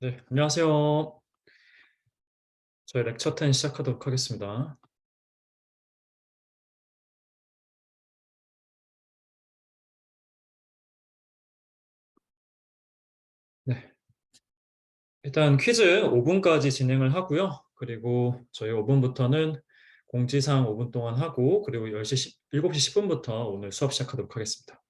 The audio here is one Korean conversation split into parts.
네, 안녕하세요. 저희 렉처 10 시작하도록 하겠습니다. 네, 일단 퀴즈 5분까지 진행을 하고요. 그리고 저희 5분부터는 공지사항 5분 동안 하고, 그리고 7시 10분부터 오늘 수업 시작하도록 하겠습니다.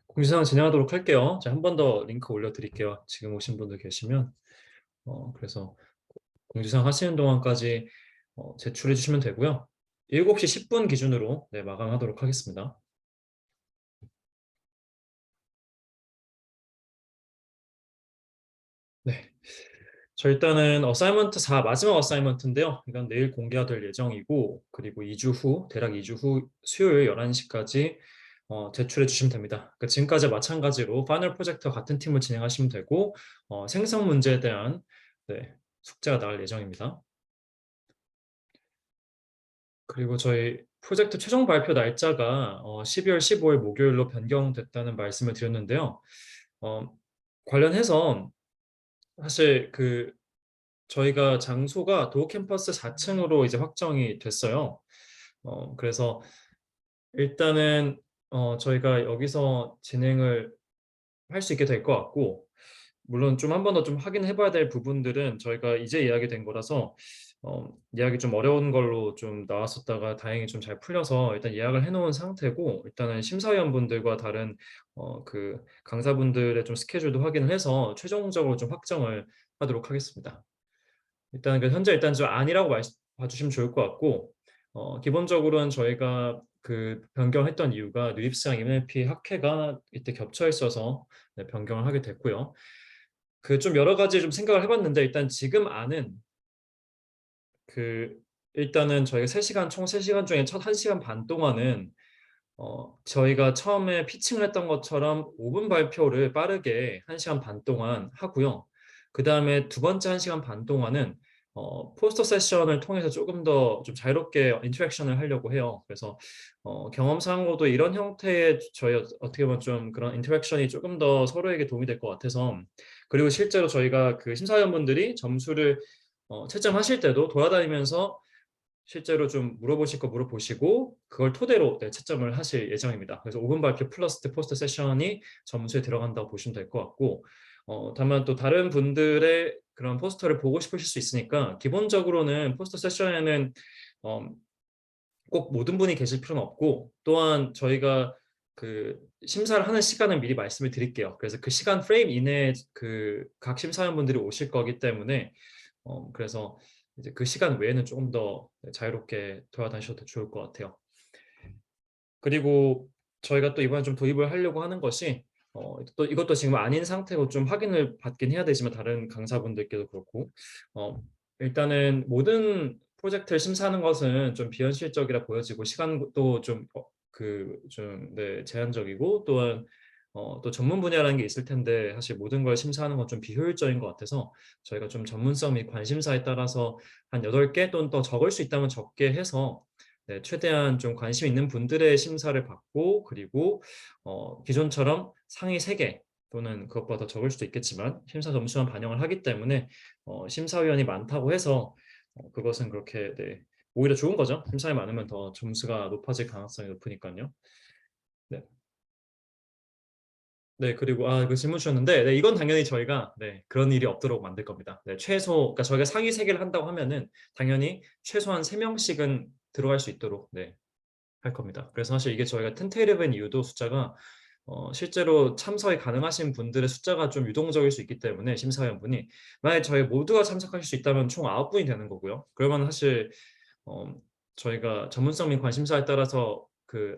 공지사항 진행하도록 할게요. 제가 한 번 더 링크 올려드릴게요. 지금 오신 분들 계시면. 그래서 공지사항 하시는 동안까지 제출해 주시면 되고요. 7시 10분 기준으로 네, 마감하도록 하겠습니다. 네. 저 일단은 어사이먼트 4 마지막 어사이먼트인데요. 이건 내일 공개가 될 예정이고, 그리고 2주 후, 대략 2주 후 수요일 11시까지 제출해 주시면 됩니다. 그러니까 지금까지 마찬가지로 파이널 프로젝트와 같은 팀을 진행하시면 되고, 생성 문제에 대한 네, 숙제가 나갈 예정입니다. 그리고 저희 프로젝트 최종 발표 날짜가 12월 15일 목요일로 변경됐다는 말씀을 드렸는데요. 어 관련해서 사실 저희가 장소가 도어 캠퍼스 4층으로 이제 확정이 됐어요. 그래서 일단은 저희가 여기서 진행을 할 수 있게 될 것 같고, 물론 좀 한 번 더 좀 확인해 봐야 될 부분들은 저희가 이제 예약이 된 거라서 예약이 좀 어려운 걸로 좀 나왔었다가 다행히 좀 잘 풀려서 일단 예약을 해 놓은 상태고, 일단은 심사위원분들과 다른 강사분들의 좀 스케줄도 확인을 해서 최종적으로 좀 확정을 하도록 하겠습니다. 일단 현재 일단 좀 아니라고 봐 주시면 좋을 것 같고, 기본적으로는 저희가 변경했던 이유가 누립시장 MLP 학회가 이때 겹쳐 있어서 네, 변경을 하게 됐고요. 좀 여러 가지 좀 생각을 해 봤는데, 일단 지금 안은 그 일단은 저희가 3 시간 총 3 시간 중에 첫 1 시간 반 동안은 저희가 처음에 피칭을 했던 것처럼 5분 발표를 빠르게 1 시간 반 동안 하고요. 그다음에 두 번째 1 시간 반 동안은 포스터 세션을 통해서 쪼금 더 좀 자유롭게 인터랙션을 하려고 해요. 그래서 경험상으로도 이런 형태의 저희 어떻게 보면 좀 그런 인터랙션이 쪼금 더 서로에게 도움이 될 것 같아서, 그리고 실제로 저희가 심사위원분들이 점수를 채점하실 때도 돌아다니면서 실제로 좀 물어보실 거 물어보시고 그걸 토대로 네 채점을 하실 예정입니다. 그래서 5분 발표 플러스 포스터 세션이 점수에 들어간다고 보시면 될 것 같고, 다만 또 다른 분들의 그런 포스터를 보고 싶으실 수 있으니까 기본적으로는 포스터 세션에는 어 꼭 모든 분이 계실 필요는 없고, 또한 저희가 심사를 하는 시간을 미리 말씀을 드릴게요. 그래서 그 시간 프레임 이내에 각 심사위원분들이 오실 거기 때문에 그래서 이제 그 시간 외에는 쪼금 더 네 자유롭게 돌아다니셔도 좋을 것 같아요. 그리고 저희가 또 이번에 좀 도입을 하려고 하는 것이, 또 이것도 지금 아닌 상태고 좀 확인을 받긴 해야 되지만 다른 강사분들께도 그렇고, 어 일단은 모든 프로젝트를 심사하는 것은 좀 비현실적이라 보여지고 시간도 좀 네 제한적이고, 또한 또 전문 분야라는 게 있을 텐데 사실 모든 걸 심사하는 건 좀 비효율적인 것 같아서 저희가 좀 전문성 및 관심사에 따라서 한 8개 또는 더 적을 수 있다면 적게 해서 네 최대한 좀 관심 있는 분들의 심사를 받고, 그리고 기존처럼 상위 3개 또는 그것보다 더 적을 수도 있겠지만 심사 점수만 반영을 하기 때문에 심사위원이 많다고 해서 그것은 그렇게 네 오히려 좋은 거죠. 심사위 많으면 더 점수가 높아질 가능성이 높으니깐요. 네. 네. 그리고 질문 주셨는데, 네 이건 당연히 저희가 네 그런 일이 없도록 만들 겁니다. 네 그러니까 저희가 상위 3 개를 한다고 하면은 당연히 최소한 3 명씩은 들어갈 수 있도록 네 할 겁니다. 그래서 사실 이게 저희가 텐테이티브인 이유도 숫자가 실제로 참석이 가능하신 분들의 숫자가 좀 유동적일 수 있기 때문에, 심사위원분이 만약에 저희 모두가 참석하실 수 있다면 총 9 분이 되는 거고요. 그러면 사실 어 저희가 전문성 및 관심사에 따라서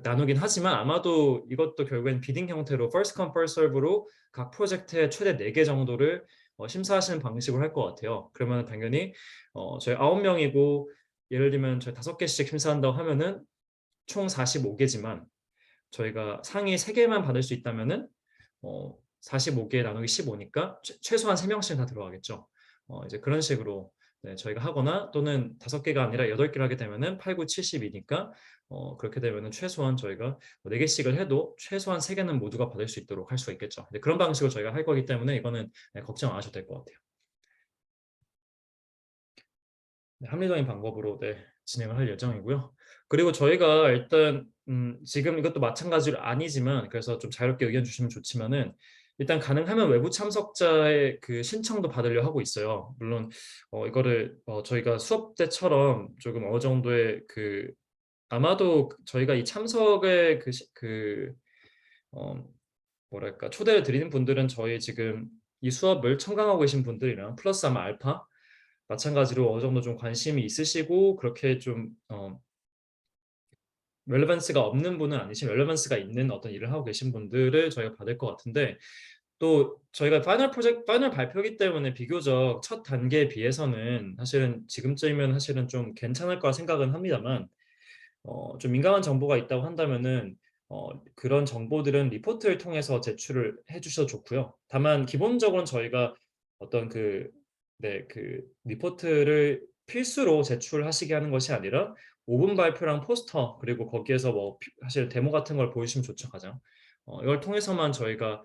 나누긴 하지만 아마도 이것도 결국엔 비딩 형태로 first come first serve로 각 프로젝트에 최대 4개 정도를 심사하시는 방식으로 할 것 같아요. 그러면은 당연히 저희 9 명이고 예를 들면 저희 5 개씩 심사한다고 하면은 총 45 개지만 저희가 상위 3 개만 받을 수 있다면은 45개 나누기 15 니까 최소한 3 명씩은 다 들어가겠죠. 이제 그런 식으로 네 저희가 하거나, 또는 5 개가 아니라 8 개를 하게 되면은 8, 9, 70 이니까 그렇게 되면은 최소한 저희가 4 개씩을 해도 최소한 3 개는 모두가 받을 수 있도록 할 수가 있겠죠. 이제 그런 방식으로 저희가 할 거기 때문에 이거는 네 걱정 안 하셔도 될 것 같아요. 네, 합리적인 방법으로 네 진행을 할 예정이고요. 그리고 저희가 일단 지금 이것도 마찬가지로 아니지만, 그래서 좀 자유롭게 의견 주시면 좋지만은, 일단 가능하면 외부 참석자의 신청도 받으려 하고 있어요. 물론 이거를 저희가 수업 때처럼 조금 어느 정도의 아마도 저희가 이 참석의 어 뭐랄까 초대를 드리는 분들은 저희 지금 이 수업을 청강하고 계신 분들이랑 플러스 아마 알파 마찬가지로 어느 정도 좀 관심이 있으시고, 그렇게 좀 렐레번스가 없는 분은 아니시면 렐레번스가 있는 어떤 일을 하고 계신 분들을 저희가 받을 것 같은데, 또 저희가 파이널 발표이기 때문에 비교적 첫 단계에 비해서는 사실은 지금쯤이면 사실은 좀 괜찮을 거라 생각은 합니다만, 좀 민감한 정보가 있다고 한다면은 그런 정보들은 리포트를 통해서 제출을 해 주셔도 좋고요. 다만 기본적으로는 저희가 어떤 리포트를 필수로 제출하시게 하는 것이 아니라 5분 발표랑 포스터 그리고 거기에서 뭐 사실 데모 같은 걸 보여주시면 좋죠 가장. 이걸 통해서만 저희가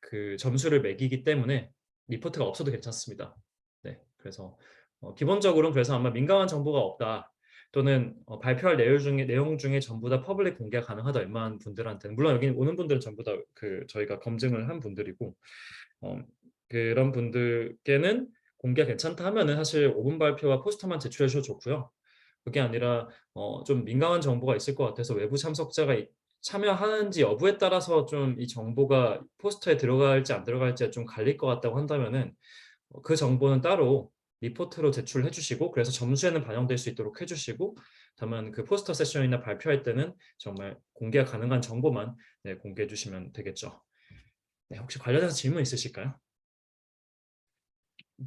그 점수를 매기기 때문에 리포트가 없어도 괜찮습니다. 네, 그래서 기본적으로는 그래서 아마 민감한 정보가 없다. 또는 발표할 내용 중에 전부 다 퍼블릭 공개가 가능하다 웬만한 분들한테는 물론 여기 오는 분들은 전부 다 그 저희가 검증을 한 분들이고 어, 그런 분들께는 공개가 괜찮다 하면은 사실 5분 발표와 포스터만 제출해 주셔도 좋고요. 그게 아니라 좀 민감한 정보가 있을 것 같아서 외부 참석자가 참여하는지 여부에 따라서 좀 이 정보가 포스터에 들어갈지 안 들어갈지가 좀 갈릴 것 같다고 한다면은 그 정보는 따로 리포트로 제출해 주시고 그래서 점수에는 반영될 수 있도록 해 주시고 다만 그 포스터 세션이나 발표할 때는 정말 공개가 가능한 정보만 네, 공개해 주시면 되겠죠. 네, 혹시 관련해서 질문 있으실까요?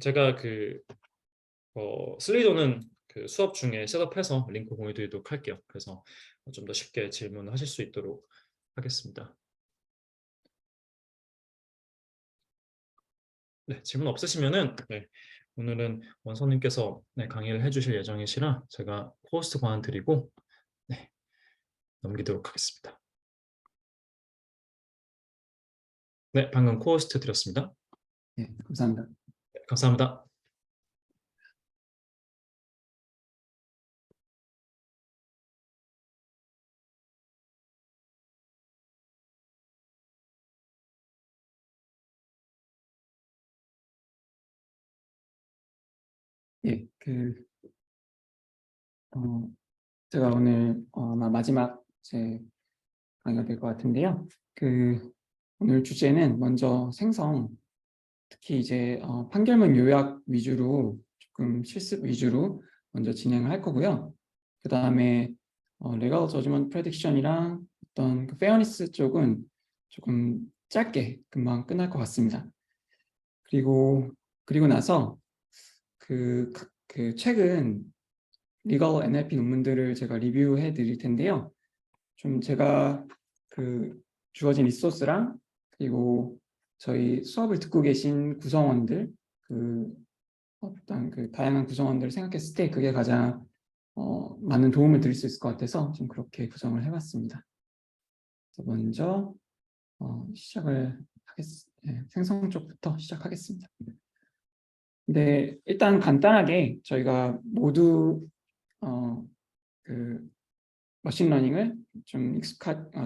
제가 그 슬리도는 그 수업 중에 셋업해서 링크 공유 드리도록 할게요. 그래서 좀 더 쉽게 질문하실 수 있도록 하겠습니다. 네, 질문 없으시면은 네, 오늘은 원서님께서 네, 강의를 해주실 예정이시라 제가 호스트 권한 드리고 네, 넘기도록 하겠습니다. 네, 방금 코호스트 드렸습니다. 네, 감사합니다. 네, 감사합니다. 예, 어, 제가 오늘 아마 마지막 제 강의가 될 것 같은데요. 오늘 주제는 먼저 생성, 특히 이제 판결문 요약 위주로 조금 실습 위주로 먼저 진행을 할 거고요. 그 다음에 레gal 저지먼트 프레딕션이랑 어떤 그 페어니스 쪽은 조금 짧게 금방 끝날 것 같습니다. 그리고 나서 그 최근 리걸 NLP 논문들을 제가 리뷰해 드릴 텐데요. 좀 제가 그 주어진 리소스랑 그리고 저희 수업을 듣고 계신 구성원들 어떤 그 다양한 구성원들을 생각했을 때 그게 가장 많은 도움을 드릴 수 있을 것 같아서 좀 그렇게 구성을 해봤습니다. 그래서 먼저 생성 쪽부터 시작하겠습니다. 근데 일단 간단하게 저희가 모두 그 머신러닝을 좀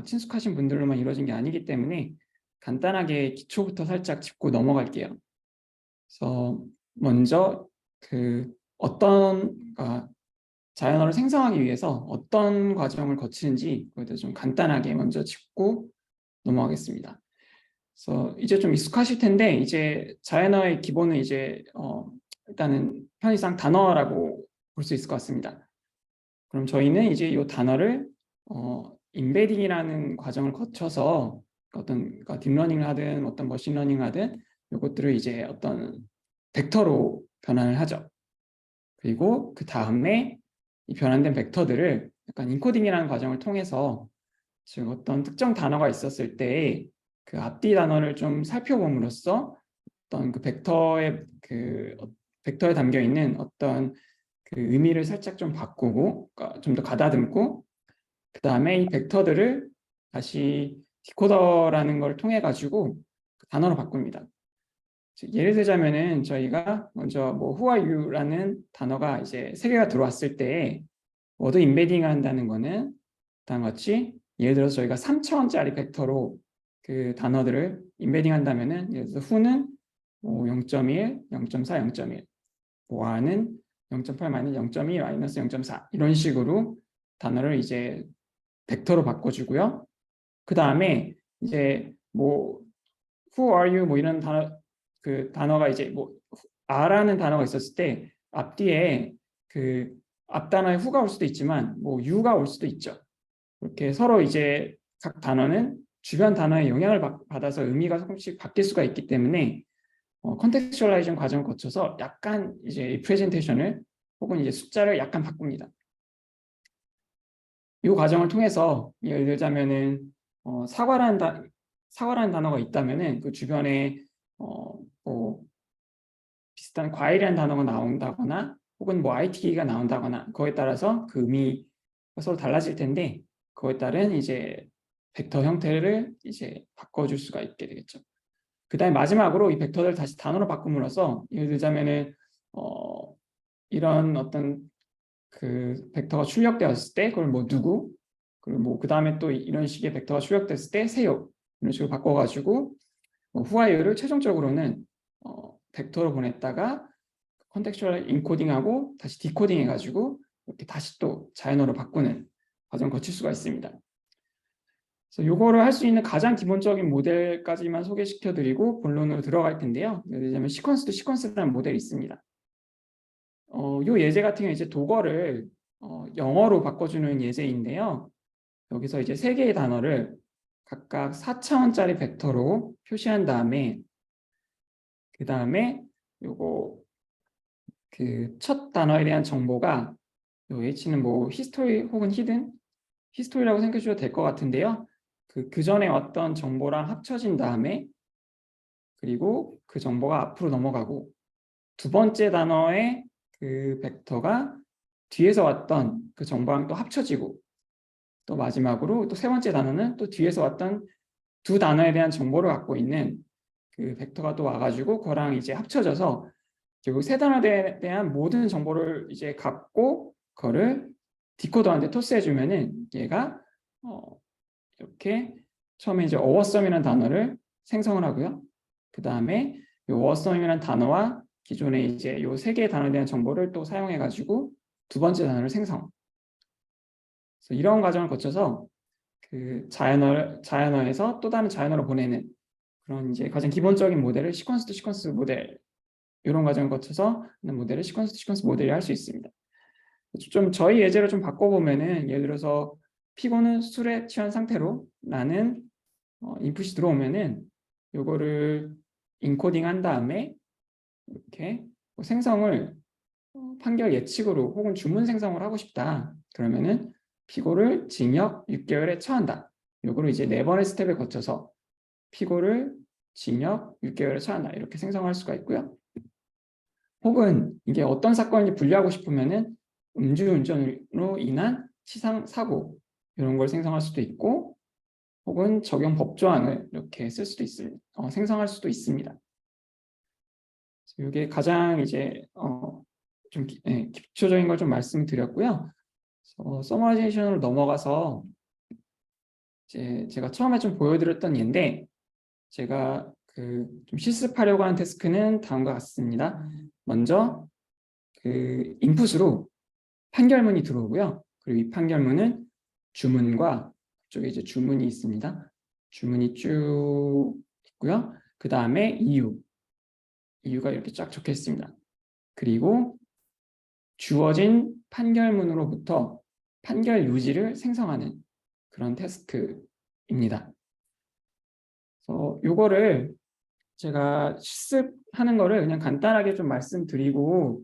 친숙하신 분들로만 이루어진 게 아니기 때문에 간단하게 기초부터 살짝 짚고 넘어갈게요. 그래서 먼저 자연어를 생성하기 위해서 어떤 과정을 거치는지 그에 대해서 좀 간단하게 먼저 짚고 넘어가겠습니다. 그래서 이제 좀 익숙하실 텐데 이제 자연어의 기본은 이제 일단은 편의상 단어라고 볼 수 있을 것 같습니다. 그럼 저희는 이제 이 단어를 인베딩이라는 과정을 거쳐서 그러니까 딥러닝을 하든 어떤 머신러닝을 하든 이것들을 이제 어떤 벡터로 변환을 하죠. 그리고 그 다음에 이 변환된 벡터들을 약간 인코딩이라는 과정을 통해서 즉 어떤 특정 단어가 있었을 때 그 앞뒤 단어를 좀 살펴봄으로써 어떤 벡터에 담겨 있는 어떤 그 의미를 살짝 좀 바꾸고 그러니까 좀 더 가다듬고 그 다음에 이 벡터들을 다시 디코더라는 걸 통해 가지고 그 단어로 바꿉니다. 예를 들자면은 저희가 먼저 뭐 who are you라는 단어가 이제 세 개가 들어왔을 때 워드 인베딩 한다는 거는 다음과 같이 예를 들어서 저희가 3차원짜리 벡터로 그 단어들을 인베딩 한다면은 예를 들어서 who는 0.1, 0.4, 0.1 뭐하는 0.8 마이너스 0.2 마이너스 0.4 이런 식으로 단어를 이제 벡터로 바꿔주고요. 그 다음에 이제 뭐 who are you 뭐 이런 단어가 이제 뭐 a라는 단어가 있었을 때 앞뒤에 그 앞단어에 who가 올 수도 있지만 뭐 you가 올 수도 있죠. 이렇게 서로 이제 각 단어는 주변 단어에 영향을 받아서 의미가 조금씩 바뀔 수가 있기 때문에 컨텍스츄얼라이징 과정을 거쳐서 약간 이제 프레젠테이션을 혹은 이제 숫자를 약간 바꿉니다. 이 과정을 통해서 예를 들자면은 사과라는 단어가 있다면은 그 주변에 뭐 비슷한 과일이라는 단어가 나온다거나 혹은 뭐 IT 기기가 나온다거나 그거에 따라서 그 의미가 서로 달라질 텐데 그거에 따른 이제 벡터 형태를 이제 바꿔줄 수가 있게 되겠죠. 그다음에 마지막으로 이 벡터를 다시 단어로 바꿈으로써 예를 들자면은 이런 어떤 그 벡터가 출력되었을 때 그걸 뭐 누구 그리고 뭐 그다음에 또 이런 식의 벡터가 출력됐을 때 세요 이런 식으로 바꿔가지고 뭐 who아re를 최종적으로는 벡터로 보냈다가 컨텍스추얼 인코딩하고 다시 디코딩 해가지고 이렇게 다시 또 자연어로 바꾸는 과정을 거칠 수가 있습니다. 그래서 요거를 할 수 있는 가장 기본적인 모델까지만 소개시켜 드리고 본론으로 들어갈 텐데요. 예를 들자면 시퀀스 투 시퀀스라는 모델이 있습니다. 요 예제 같은 경우 이제 도거를 영어로 바꿔주는 예제인데요. 여기서 이제 세 개의 단어를 각각 4차원짜리 벡터로 표시한 다음에 그 다음에 요거 그 첫 단어에 대한 정보가 요 H는 뭐 히스토리 혹은 히든 히스토리라고 생각해 주셔도 될 것 같은데요. 그 전에 어떤 정보랑 합쳐진 다음에 그리고 그 정보가 앞으로 넘어가고 두 번째 단어의 그 벡터가 뒤에서 왔던 그 정보랑 또 합쳐지고 또 마지막으로 또 세 번째 단어는 또 뒤에서 왔던 두 단어에 대한 정보를 갖고 있는 그 벡터가 또 와가지고 그거랑 이제 합쳐져서 결국 세 단어에 대한 모든 정보를 이제 갖고 그거를 디코더한테 토스해주면은 얘가 이렇게 처음에 이제 어워썸이라는 단어를 생성을 하고요. 그 다음에 이 어워썸이라는 단어와 기존에 이제 이 세 개의 단어에 대한 정보를 또 사용해가지고 두 번째 단어를 생성. 그래서 이런 과정을 거쳐서 그 자연어에서 또 다른 자연어로 보내는 그런 이제 가장 기본적인 모델을 시퀀스 투 시퀀스 모델 이런 과정을 거쳐서 하는 모델을 시퀀스 투 시퀀스 모델이 할 수 있습니다. 좀 저희 예제를 좀 바꿔보면은 예를 들어서 피고는 술에 취한 상태로 라는 인풋이 들어오면은 요거를 인코딩 한 다음에 이렇게 뭐 생성을 판결 예측으로 혹은 주문 생성을 하고 싶다. 그러면은 피고를 징역 6개월에 처한다. 요거를 이제 네 번의 스텝에 거쳐서 피고를 징역 6개월에 처한다. 이렇게 생성할 수가 있고요. 혹은 이게 어떤 사건인지 분류하고 싶으면은 음주운전으로 인한 치상 사고 이런 걸 생성할 수도 있고 혹은 적용 법조항을 이렇게 쓸 수도 있습니다. 생성할 수도 있습니다. 이게 가장 이제 좀 기초적인 걸 좀 말씀드렸고요. 서머라이제이션으로 넘어가서 이제 제가 처음에 좀 보여드렸던 예인데 제가 그 좀 실습하려고 하는 태스크는 다음과 같습니다. 먼저 그 인풋으로 판결문이 들어오고요. 그리고 이 판결문은 주문과 쪽에 이제 주문이 있습니다. 주문이 쭉 있고요. 그 다음에 이유가 이렇게 쫙 적혀 있습니다. 그리고 주어진 판결문으로부터 판결 유지를 생성하는 그런 태스크입니다. 그래서 요거를 제가 실습하는 거를 그냥 간단하게 좀 말씀드리고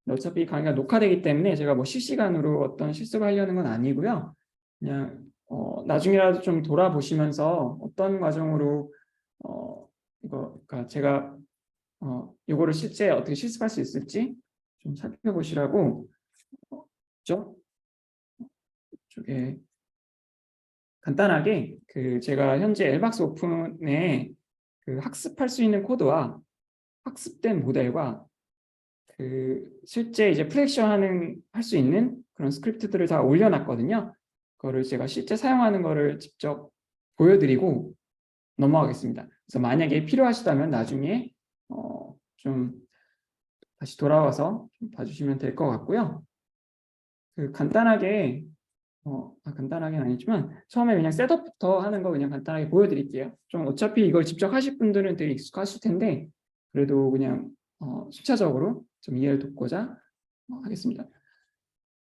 어차피 강의가 녹화되기 때문에 제가 뭐 실시간으로 어떤 실습을 하려는 건 아니고요. 그냥 나중에라도 좀 돌아보시면서 어떤 과정으로 그러니까 제가 이거를 실제 어떻게 실습할 수 있을지 좀 살펴보시라고 그죠? 쪽에 간단하게 그 제가 현재 엘박스 오픈에 그 학습할 수 있는 코드와 학습된 모델과 그 실제 이제 프렉션 할 수 있는 그런 스크립트들을 다 올려놨거든요. 그거를 제가 실제 사용하는 거를 직접 보여드리고 넘어가겠습니다. 그래서 만약에 필요하시다면 나중에 좀 다시 돌아와서 좀 봐주시면 될 것 같고요. 그 간단하게 간단하게는 아니지만 처음에 그냥 셋업부터 하는 거 그냥 간단하게 보여드릴게요. 좀 어차피 이걸 직접 하실 분들은 되게 익숙하실 텐데 그래도 그냥 순차적으로 좀 이해를 돕고자 하겠습니다.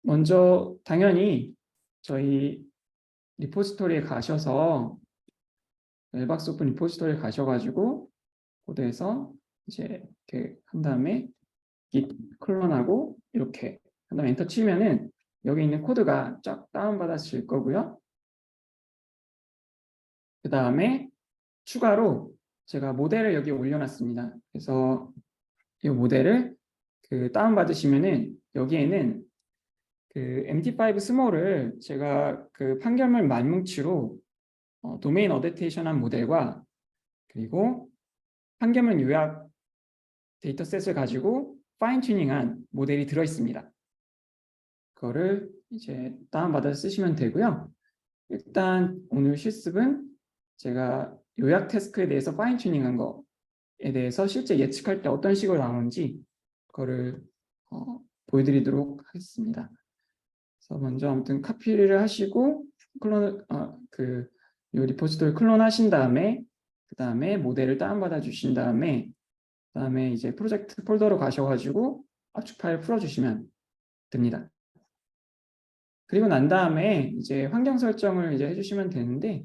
먼저 당연히 저희 리포지토리에 가셔서 엘박스 오픈 리포지토리에 가셔가지고 코드에서 이제 이렇게 한 다음에 git 클론하고 이렇게 한 다음에 엔터 치면은 여기 있는 코드가 쫙 다운받아질 거고요. 그 다음에 추가로 제가 모델을 여기 올려놨습니다. 그래서 이 모델을 그 다운받으시면은 여기에는 그 MT5 스몰을 제가 그 판결문 만뭉치로 도메인 어댑테이션한 모델과 그리고 판결문 요약 데이터셋을 가지고 파인 튜닝한 모델이 들어 있습니다. 그거를 이제 다운받아서 쓰시면 되고요. 일단 오늘 실습은 제가 요약 태스크에 대해서 파인 튜닝한 거에 대해서 실제 예측할 때 어떤 식으로 나오는지 그거를 보여드리도록 하겠습니다. 그래서 먼저 아무튼 카피를 하시고 요 리포지토리 클론 하신 다음에 그 다음에 모델을 다운받아 주신 다음에 그다음에 이제 프로젝트 폴더로 가셔가지고 압축 파일 풀어주시면 됩니다. 그리고 난 다음에 이제 환경 설정을 이제 해주시면 되는데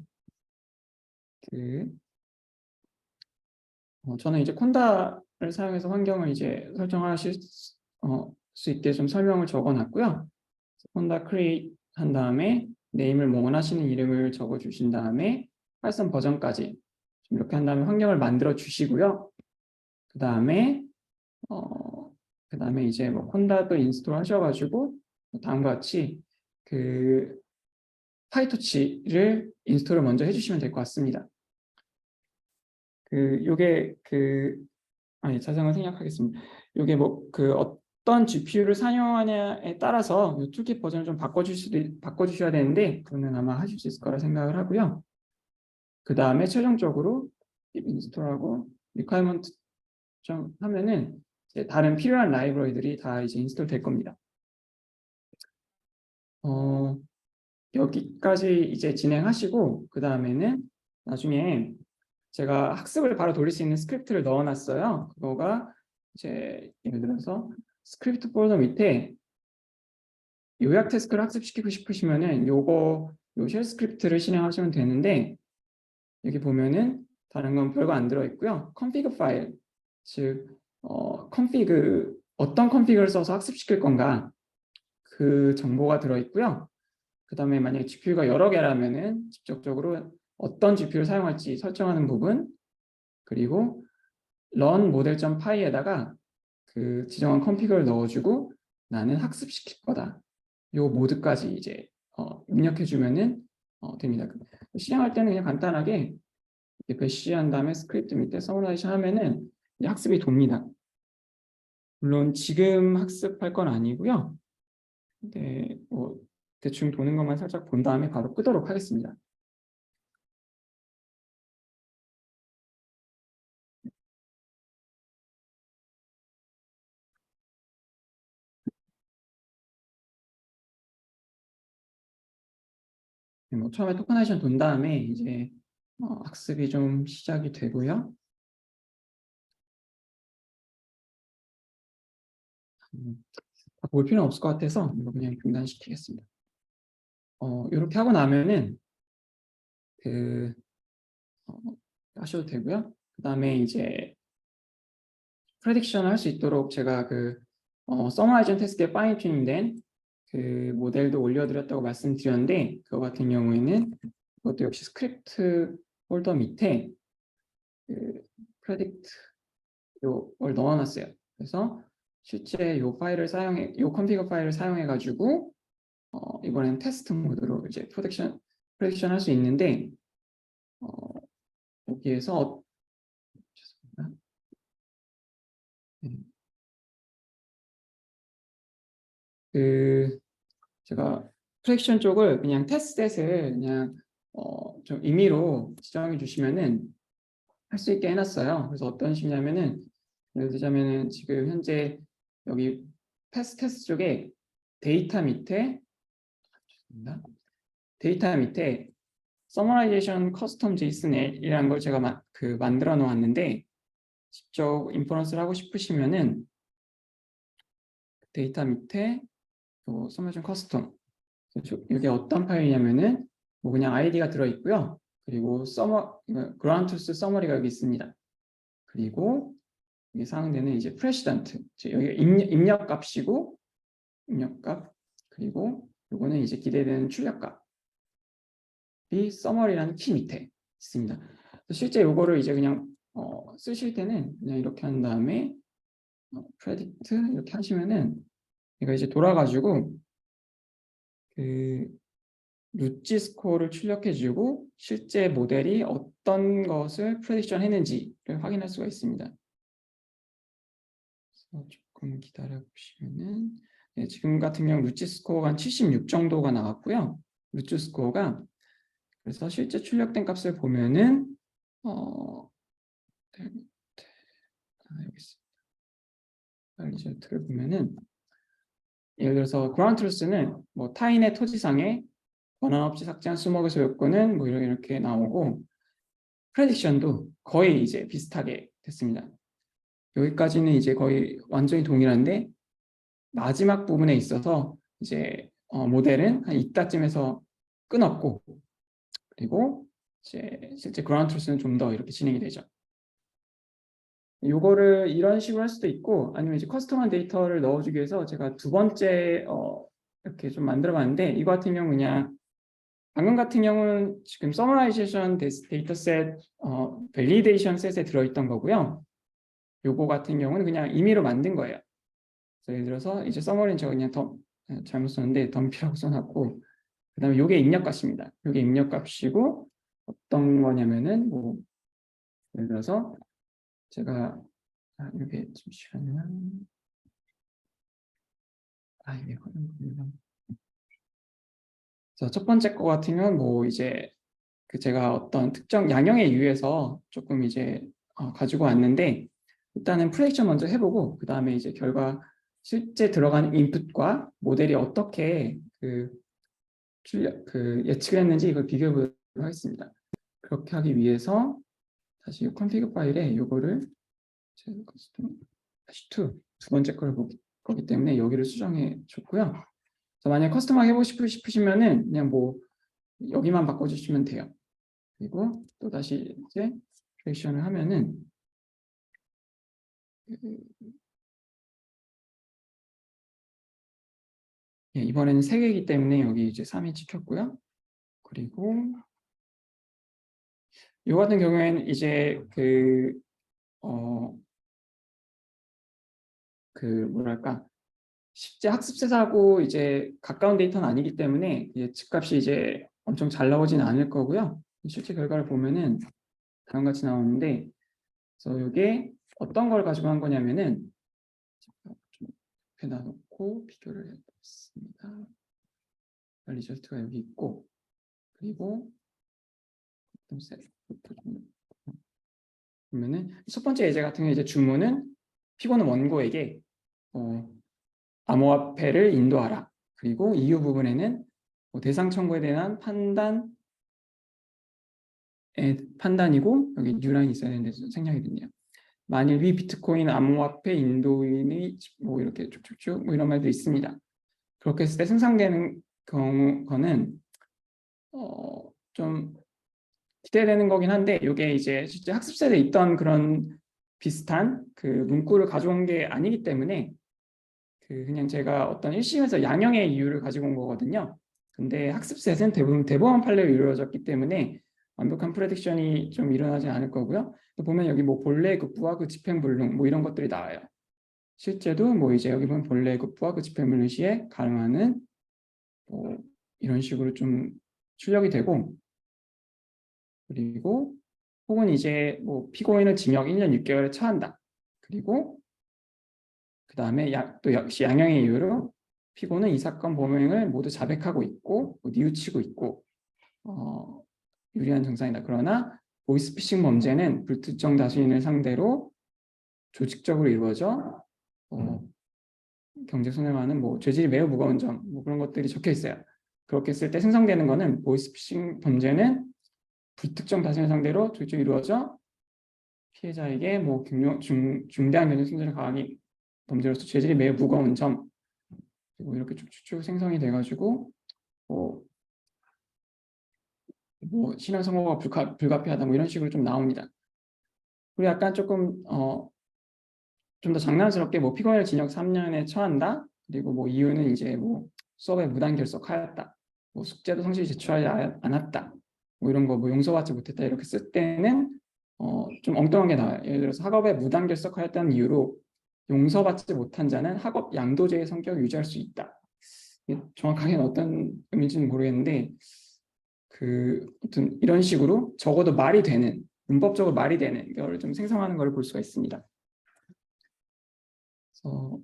저는 이제 콘다를 사용해서 환경을 이제 설정하실 수 있게 좀 설명을 적어놨고요. 콘다 create 한 다음에 네임을 뭐 원하시는 이름을 적어주신 다음에 파이썬 버전까지 좀 이렇게 한 다음에 환경을 만들어 주시고요. 그 다음에 이제 뭐 콘다도 인스톨 하셔가지고 다음과 같이 그 파이토치를 인스톨을 먼저 해주시면 될 것 같습니다. 요게 자세한 생략하겠습니다. 요게 뭐 어떤 GPU를 사용하냐에 따라서 이 툴킷 버전을 좀 바꿔주셔야 되는데 그거는 아마 하실 수 있을 거라 생각을 하고요. 그 다음에 최종적으로 인스톨하고 리퀘어먼트 좀 하면은 이제 다른 필요한 라이브러리들이 다 이제 인스톨 될 겁니다. 여기까지 이제 진행하시고 그 다음에는 나중에 제가 학습을 바로 돌릴 수 있는 스크립트를 넣어놨어요. 그거가 이제 예를 들어서 스크립트 폴더 밑에 요약 태스크를 학습시키고 싶으시면은 요 쉘 스크립트를 실행하시면 되는데 여기 보면은 다른 건 별거 안 들어있고요. config 파일, 즉 어떤 config를 써서 학습시킬 건가 그 정보가 들어있고요. 그 다음에 만약에 GPU가 여러 개라면은 직접적으로 어떤 GPU를 사용할지 설정하는 부분, 그리고 run model.py에다가 그 지정한 config을 넣어주고 나는 학습시킬 거다. 요 모드까지 이제 입력해주면은 됩니다. 실행할 때는 그냥 간단하게 배시한 다음에 스크립트 밑에 서머라이션 하면은 학습이 돕니다. 물론 지금 학습할 건 아니고요. 근데 뭐 대충 도는 것만 살짝 본 다음에 바로 끄도록 하겠습니다. 뭐 처음에 토커나이션 돈 다음에 이제 학습이 좀 시작이 되고요. 볼 필요는 없을 것 같아서 이거 그냥 중단시키겠습니다. 이렇게 하고 나면은 하셔도 되고요. 그 다음에 이제 프레딕션을 할 수 있도록 제가 서머라이징 태스크에 파인 튜닝된 그 모델도 올려드렸다고 말씀드렸는데 그거 같은 경우에는 그것도 역시 스크립트 폴더 밑에 프레딕트 요걸 넣어놨어요. 그래서 실제 요 컨피그 파일을 사용해 가지고 이번엔 테스트 모드로 이제 프레딕션 할 수 있는데 여기에서 죄송합니다. 제가 프랙션 쪽을 그냥 테스트셋을 그냥 좀 임의로 지정해 주시면은 할 수 있게 해놨어요. 그래서 어떤 식이냐면은 예를 들자면은 지금 현재 여기 테스트 쪽에 데이터 밑에 summarization custom JSON이라는 걸 제가 만들어 놓았는데 직접 인퍼런스를 하고 싶으시면은 데이터 밑에 summarization custom 이게 어떤 파일이냐면은 뭐 그냥 아이디가 들어 있고요. 그리고 ground truth summary가 여기 있습니다. 그리고 여기 사용되는 이제 프레시던트 여기 입력 값이고 입력값 그리고 요거는 이제 기대되는 출력값이 summary라는 키 밑에 있습니다. 실제 요거를 이제 그냥 쓰실 때는 그냥 이렇게 한 다음에 predict 이렇게 하시면은 이거 이제 돌아가지고 그 루치 스코어를 출력해주고 실제 모델이 어떤 것을 프레딕션 했는지를 확인할 수가 있습니다. 그래서 조금 기다려 보시면은 네, 지금 같은 경우 루치 스코어가 한 76 정도가 나왔고요. 루치 스코어가 그래서 실제 출력된 값을 보면은 여기 있습니다. 리절트를 보면은 예를 들어서 그라운드 트루스는 뭐 타인의 토지상에 권한 없이 삭제한 수목의 소유권은 뭐 이렇게 나오고 프레딕션도 거의 이제 비슷하게 됐습니다. 여기까지는 이제 거의 완전히 동일한데 마지막 부분에 있어서 이제 모델은 한 이따쯤에서 끊었고 그리고 이제 실제 그라운드 트루스는 좀 더 이렇게 진행이 되죠. 요거를 이런 식으로 할 수도 있고 아니면 이제 커스텀한 데이터를 넣어주기 위해서 제가 두 번째 이렇게 좀 만들어봤는데 이거 같은 경우 그냥 방금 같은 경우는 지금 서머라이제이션 데이터셋 밸리데이션 셋에 들어있던 거고요. 요거 같은 경우는 그냥 임의로 만든 거예요. 그래서 예를 들어서 이제 서머리는 제가 그냥 잘못 썼는데 덤피라고 써놨고 그다음에 요게 입력값입니다. 요게 입력값이고 어떤 거냐면은 뭐 예를 들어서 제가 이게 잠시만요. 이게 허용입니다. 그래서 첫 번째 거 같은 경우는 뭐 이제 그 제가 어떤 특정 양형에 의해서 조금 이제 가지고 왔는데 일단은 프레딕션 먼저 해보고 그 다음에 이제 결과 실제 들어가는 인풋과 모델이 어떻게 예측을 했는지 이걸 비교해 보도록 하겠습니다. 그렇게 하기 위해서 다시 컨피그 파일에 이거를 다시 두 번째 걸 보기 거기 때문에 여기를 수정해 줬고요. 그래서 만약 커스텀하게 해보고 싶으시면은 그냥 뭐 여기만 바꿔주시면 돼요. 그리고 또 다시 이제 크리에이션을 하면은 이번에는 3개이기 때문에 여기 이제 3이 찍혔고요. 그리고 이 같은 경우에는 이제 뭐랄까 실제 학습세사하고 이제 가까운 데이터는 아니기 때문에 예측값이 이제 엄청 잘 나오지는 않을 거고요. 실제 결과를 보면은 다음 같이 나오는데, 그래서 이게 어떤 걸 가지고 한 거냐면은 좀 옆에다 놓고 비교를 해보겠습니다. 리절트가 여기 있고, 그리고 보면은 첫 번째 예제 같은 경우 이제 주문은 피고는 원고에게 암호화폐를 인도하라. 그리고 이유 부분에는 대상 청구에 대한 판단이고 여기 뉴라인이 있어야 되는데 생략이 됐네요. 만일 위 비트코인 암호화폐 인도인이 뭐 이렇게 쭉쭉쭉 뭐 이런 말도 있습니다. 그렇게 했을 때 생성되는 거는 좀 기대되는 거긴 한데 이게 이제 실제 학습세에 있던 그런 비슷한 그 문구를 가져온 게 아니기 때문에 그냥 제가 어떤 1심에서 양형의 이유를 가지고 온 거거든요. 근데 학습셋은 대부분 대법원 판례로 이루어졌기 때문에 완벽한 프레딕션이 좀 일어나지 않을 거고요. 또 보면 여기 뭐 본래 급부와 그 집행불능 뭐 이런 것들이 나와요. 실제도 뭐 이제 여기 보면 본래 급부와 그 집행불능 시에 가능한 뭐 이런 식으로 좀 출력이 되고 그리고 혹은 이제 뭐 피고인은 징역 1년 6개월에 처한다. 그리고 그 다음에 또 역시 양형의 이유로 피고는 이 사건 범행을 모두 자백하고 있고 뉘우치고 있고 유리한 정상이다. 그러나 보이스피싱 범죄는 불특정 다수인을 상대로 조직적으로 이루어져 경제 손해만은 뭐 죄질이 매우 무거운 점 뭐 그런 것들이 적혀 있어요. 그렇게 했을 때 생성되는 거는 보이스피싱 범죄는 불특정 다수인을 상대로 조직적으로 이루어져 피해자에게 뭐 중대한 경제 손해를 가하니 범죄로서 죄질이 매우 무거운 점 그리고 이렇게 쭉쭉쭉 생성이 돼가지고 뭐 신원 선고가 불가피하다 뭐 이런 식으로 좀 나옵니다. 그리고 약간 조금 좀 더 장난스럽게 뭐 피고인을 징역 3년에 처한다. 그리고 뭐 이유는 이제 뭐 수업에 무단 결석하였다. 뭐 숙제도 성실히 제출하지 않았다. 뭐 이런 거 뭐 용서받지 못했다 이렇게 쓸 때는 좀 엉뚱한 게 나와요. 예를 들어서 학업에 무단 결석하였다는 이유로 용서받지 못한 자는 학업 양도죄의 성격을 유지할 수 있다. 이게 정확하게는 어떤 의미인지는 모르겠는데 아무튼 이런 식으로 적어도 말이 되는, 문법적으로 말이 되는 걸 좀 생성하는 걸 볼 수가 있습니다. 그래서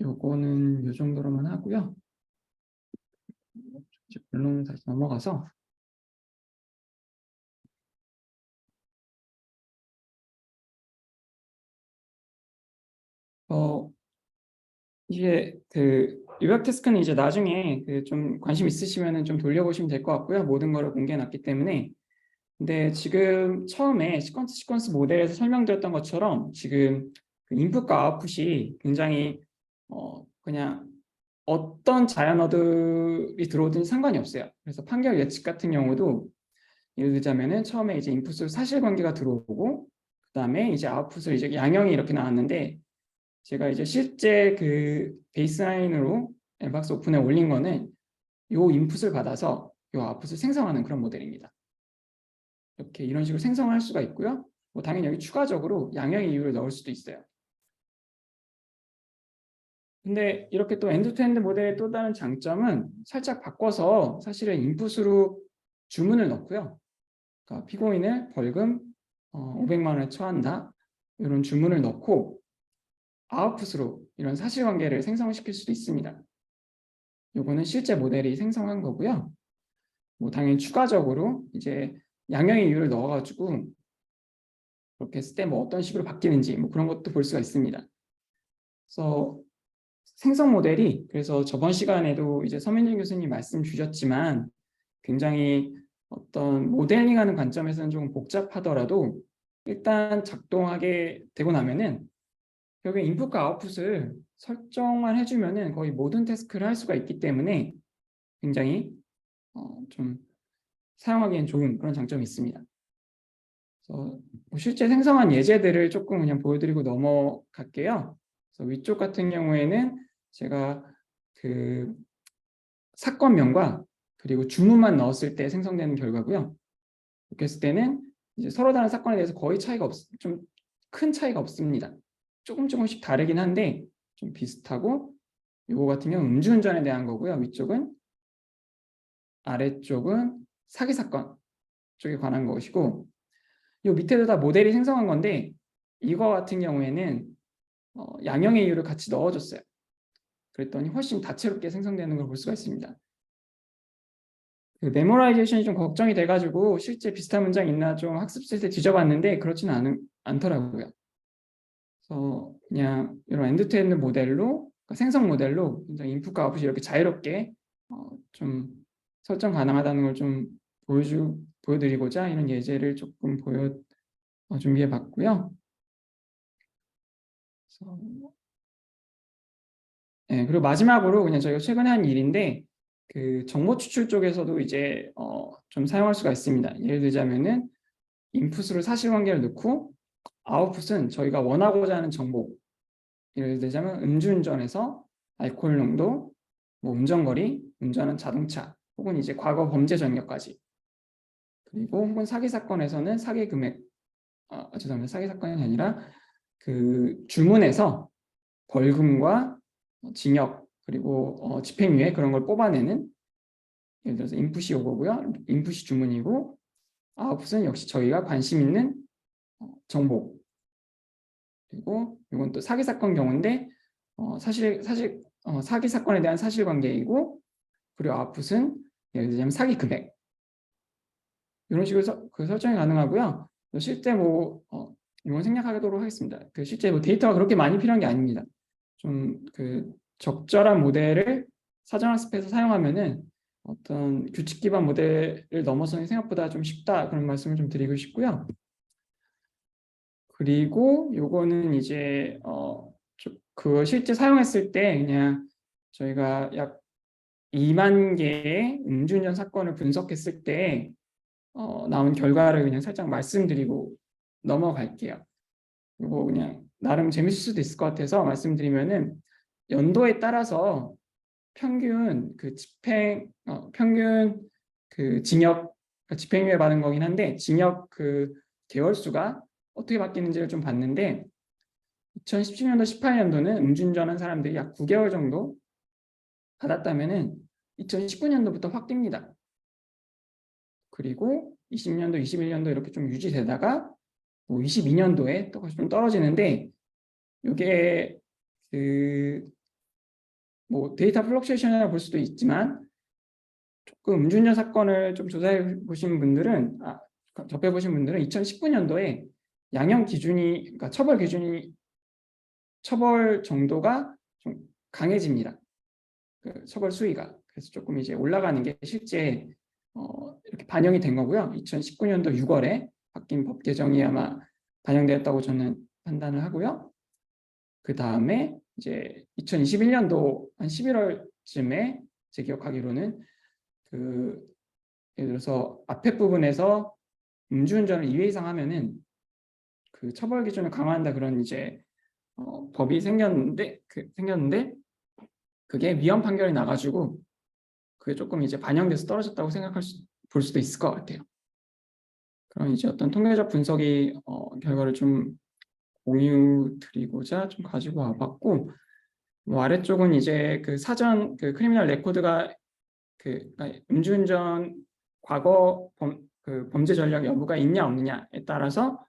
요거는 요 정도로만 하고요. 이제 본론 다시 넘어가서 이게 요약 태스크는 이제 나중에 좀 관심 있으시면은 좀 돌려보시면 될 것 같고요. 모든 거를 공개해놨기 때문에. 근데 지금 처음에 시퀀스 모델에서 설명드렸던 것처럼 지금 인풋과 아웃풋이 굉장히 그냥 어떤 자연 어들이 들어오든지 상관이 없어요. 그래서 판결 예측 같은 경우도 예를 들자면은 처음에 이제 인풋으로 사실관계가 들어오고 그다음에 이제 아웃풋을 이제 양형이 이렇게 나왔는데 제가 이제 실제 베이스라인으로 엠박스 오픈에 올린 거는 요 인풋을 받아서 요 아웃풋을 생성하는 그런 모델입니다. 이렇게 이런 식으로 생성할 수가 있고요. 뭐 당연히 여기 추가적으로 양형의 이유를 넣을 수도 있어요. 근데 이렇게 또 엔드-투-엔드 모델의 또 다른 장점은 살짝 바꿔서 사실은 인풋으로 주문을 넣고요. 그러니까 피고인을 벌금 500만 원에 처한다. 이런 주문을 넣고 아웃풋으로 이런 사실관계를 생성시킬 수도 있습니다. 요거는 실제 모델이 생성한 거고요. 뭐 당연히 추가적으로 이제 양형의 이유를 넣어가지고 그렇게 했을 때 뭐 어떤 식으로 바뀌는지 뭐 그런 것도 볼 수가 있습니다. 그래서 생성 모델이 그래서 저번 시간에도 이제 서민준 교수님 말씀 주셨지만 굉장히 어떤 모델링하는 관점에서는 좀 복잡하더라도 일단 작동하게 되고 나면은 결국에 인풋과 아웃풋을 설정만 해주면은 거의 모든 태스크를 할 수가 있기 때문에 굉장히 좀 사용하기엔 좋은 그런 장점이 있습니다. 그래서 뭐 실제 생성한 예제들을 조금 그냥 보여드리고 넘어갈게요. 그래서 위쪽 같은 경우에는 제가 사건명과 그리고 주문만 넣었을 때 생성되는 결과고요. 이렇게 했을 때는 이제 서로 다른 사건에 대해서 거의 좀 큰 차이가 없습니다. 조금씩 다르긴 한데 좀 비슷하고 이거 같은 경우는 음주운전에 대한 거고요. 위쪽은 아래쪽은 사기 사건 쪽에 관한 것이고 이 밑에도 다 모델이 생성한 건데 이거 같은 경우에는 양형의 이유를 같이 넣어줬어요. 그랬더니 훨씬 다채롭게 생성되는 걸 볼 수가 있습니다. 메모라이제이션이 좀 걱정이 돼가지고 실제 비슷한 문장 있나 좀 학습실 때 뒤져봤는데 그렇지는 않더라고요. 그래서 그냥 이런 엔드-투-엔드 모델로 그러니까 생성 모델로 인풋과 아웃풋이 이렇게 자유롭게 좀 설정 가능하다는 걸 좀 보여드리고자 이런 예제를 조금 준비해봤고요. 네, 그리고 마지막으로 그냥 저희가 최근에 한 일인데 정보 추출 쪽에서도 이제 좀 사용할 수가 있습니다. 예를 들자면은 인풋으로 사실관계를 넣고 아웃풋은 저희가 원하고자 하는 정보 예를 들자면 음주운전에서 알코올 농도, 뭐 운전거리, 운전한 자동차 혹은 이제 과거 범죄 전력까지 그리고 혹은 사기 사건에서는 사기 금액 죄송합니다. 사기 사건이 아니라 주문에서 벌금과 징역 그리고 집행유예 그런 걸 뽑아내는 예를 들어서 인풋이 요거고요. 인풋이 주문이고 아웃풋은 역시 저희가 관심 있는 정보 그리고 이건 또 사기 사건 경우인데 사기 사건에 대한 사실관계이고 그리고 아웃풋은 예를 들자면 사기 금액 이런 식으로 설정이 가능하고요. 실제 이건 생략하도록 하겠습니다. 실제 데이터가 그렇게 많이 필요한 게 아닙니다. 좀 적절한 모델을 사전학습해서 사용하면은 어떤 규칙 기반 모델을 넘어서는 생각보다 좀 쉽다 그런 말씀을 좀 드리고 싶고요. 그리고 요거는 이제 실제 사용했을 때 그냥 저희가 약 2만 개의 음주운전 사건을 분석했을 때 나온 결과를 그냥 살짝 말씀드리고 넘어갈게요. 이거 그냥 나름 재밌을 수도 있을 것 같아서 말씀드리면은 연도에 따라서 평균 평균 징역 집행유예 받은 거긴 한데 징역 개월 수가 어떻게 바뀌는지를 좀 봤는데 2017년도, 18년도는 음주운전한 사람들이 약 9개월 정도 받았다면은 2019년도부터 확 뜁니다. 그리고 20년도, 21년도 이렇게 좀 유지되다가 뭐 22년도에 또 좀 떨어지는데, 이게 그 뭐 데이터 플럭츄에이션이라고 볼 수도 있지만, 조금 음주운전 사건을 좀 조사해 보신 분들은, 접해 보신 분들은 2019년도에 양형 기준이, 그러니까 처벌 정도가 좀 강해집니다. 그 처벌 수위가. 그래서 조금 이제 올라가는 게 실제 이렇게 반영이 된 거고요. 2019년도 6월에 바뀐 법 개정이 아마 반영되었다고 저는 판단을 하고요. 그 다음에 이제 2021년도 한 11월쯤에 제 기억하기로는 예를 들어서 앞에 부분에서 음주운전을 2회 이상 하면은 그 처벌 기준을 강화한다, 그런 이제 법이 생겼는데 그게 위헌 판결이 나가지고 그게 조금 이제 반영돼서 떨어졌다고 볼 수도 있을 것 같아요. 그럼 이제 어떤 통계적 분석이 결과를 좀 공유 드리고자 좀 가지고 와봤고, 뭐 아래쪽은 이제 그 사전 그 크리미널 레코드가 그러니까 음주운전 과거 범죄 전력 여부가 있냐 없느냐에 따라서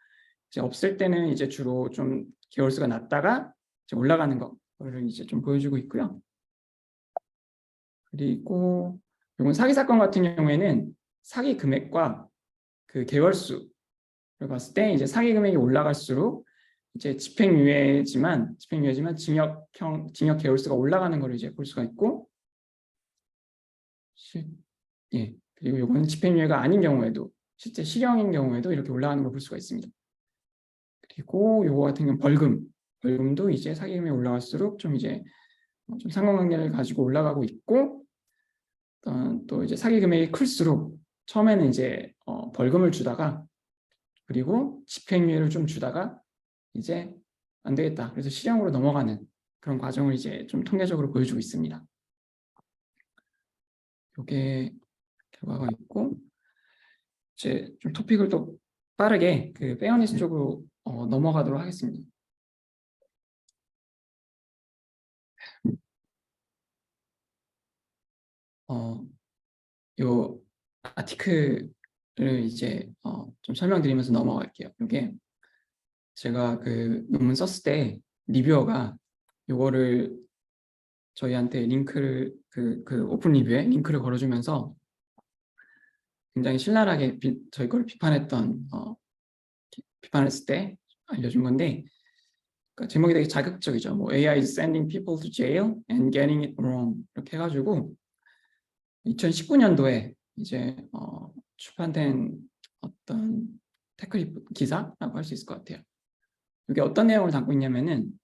이제 없을 때는 이제 주로 좀 개월수가 낮다가 이제 올라가는 거를 이제 좀 보여주고 있고요. 그리고 이건 사기 사건 같은 경우에는 사기 금액과 그 개월수를 봤을 때 이제 사기 금액이 올라갈수록 이제 집행유예지만 징역 개월수가 올라가는 걸 이제 볼 수가 있고, 그리고 이거는 집행유예가 아닌 경우에도, 실제 실형인 경우에도 이렇게 올라가는 걸 볼 수가 있습니다. 그리고 이거 같은 경우는 벌금도 이제 사기 금액이 올라갈수록 좀 이제 좀 상관관계를 가지고 올라가고 있고, 또 이제 사기 금액이 클수록 처음에는 이제 벌금을 주다가, 그리고 집행유예를 좀 주다가 이제 안 되겠다, 그래서 실형으로 넘어가는 그런 과정을 이제 좀 통계적으로 보여주고 있습니다. 이게 결과가 있고, 이제 좀 토픽을 또 빠르게 그 페어니스 쪽으로 넘어가도록 하겠습니다. 요 아티클을 이제 좀 설명드리면서 넘어갈게요. 이게 제가 그 논문 썼을 때 리뷰어가 요거를 저희한테 링크를 그 오픈 리뷰에 링크를 걸어주면서 굉장히 신랄하게 저희 걸 비판했을 때 알려준 건데, 그러니까 제목이 되게 자극적이죠. 뭐 AI is sending people to jail and getting it wrong 이렇게 해가지고 2019년도에 이제 출판된 어떤 태클 기사라고 할 수 있을 것 같아요. 이게 어떤 내용을 담고 있냐면은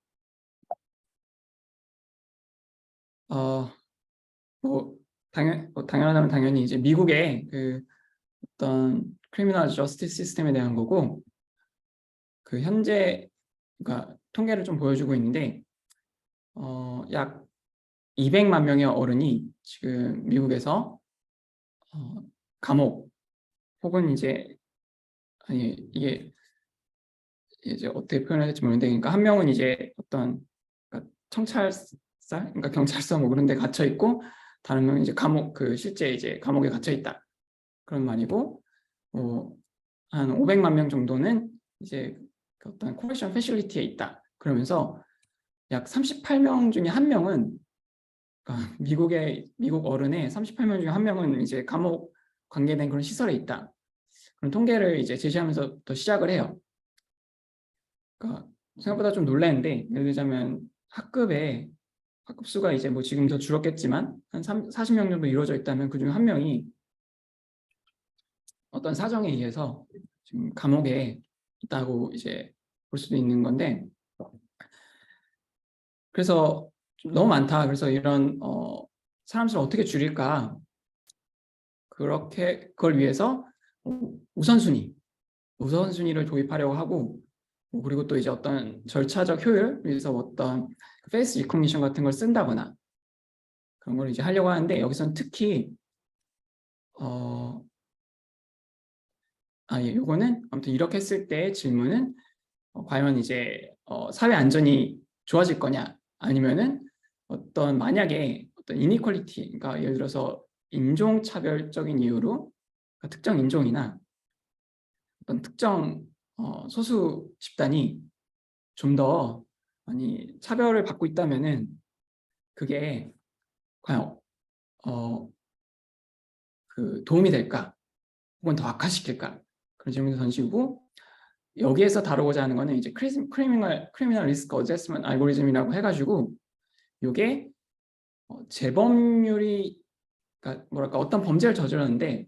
뭐 당연하다면 당연히 이제 미국의 그 어떤 크리미널 저스티스 시스템에 대한 거고, 그 현재 그러니까 통계를 좀 보여주고 있는데 약 200만 명의 어른이 지금 미국에서 감옥 혹은 이제 이게 이제 어떻게 표현해야 될지 모르는데, 그러니까 한 명은 이제 어떤 그러니까 그러니까 경찰서 뭐 그런 데 갇혀 있고, 다른 명은 이제 실제 이제 감옥에 갇혀 있다, 그런 말이고, 한 500만 명 정도는 이제 그 어떤 코렉션 패실리티에 있다, 그러면서 약 38명 중에 한 명은, 그러니까 미국 어른의 38명 중에 한 명은 이제 감옥 관계된 그런 시설에 있다, 그런 통계를 이제 제시하면서부터 시작을 해요. 그러니까 생각보다 좀 놀랐는데, 예를 들자면 학급 수가 이제 뭐 지금 더 줄었겠지만 한 40명 정도 이루어져 있다면 그중 한 명이 어떤 사정에 의해서 지금 감옥에 있다고 이제 볼 수도 있는 건데, 그래서 좀 너무 많다. 그래서 이런 사람 수를 어떻게 줄일까, 그걸 위해서 우선순위를 도입하려고 하고, 그리고 또 이제 어떤 절차적 효율 위해서 어떤 페이스 리코그니션 같은 걸 쓴다거나 그런 걸 이제 하려고 하는데, 여기서는 특히 요거는 아무튼 이렇게 했을 때 질문은 과연 이제 사회 안전이 좋아질 거냐, 아니면은 어떤 만약에 어떤 이니퀄리티, 그러니까 예를 들어서 인종차별적인 이유로 그러니까 특정 인종이나 어떤 특정 소수 집단이 좀 더 많이 차별을 받고 있다면은 그게 과연 그 도움이 될까, 혹은 더 악화시킬까, 그런 질문을 던지고, 여기에서 다루고자 하는 거는 이제 크리미널 리스크 어세스먼트 알고리즘이라고 해가지고, 이게 재범률이, 그러니까 뭐랄까 어떤 범죄를 저질렀는데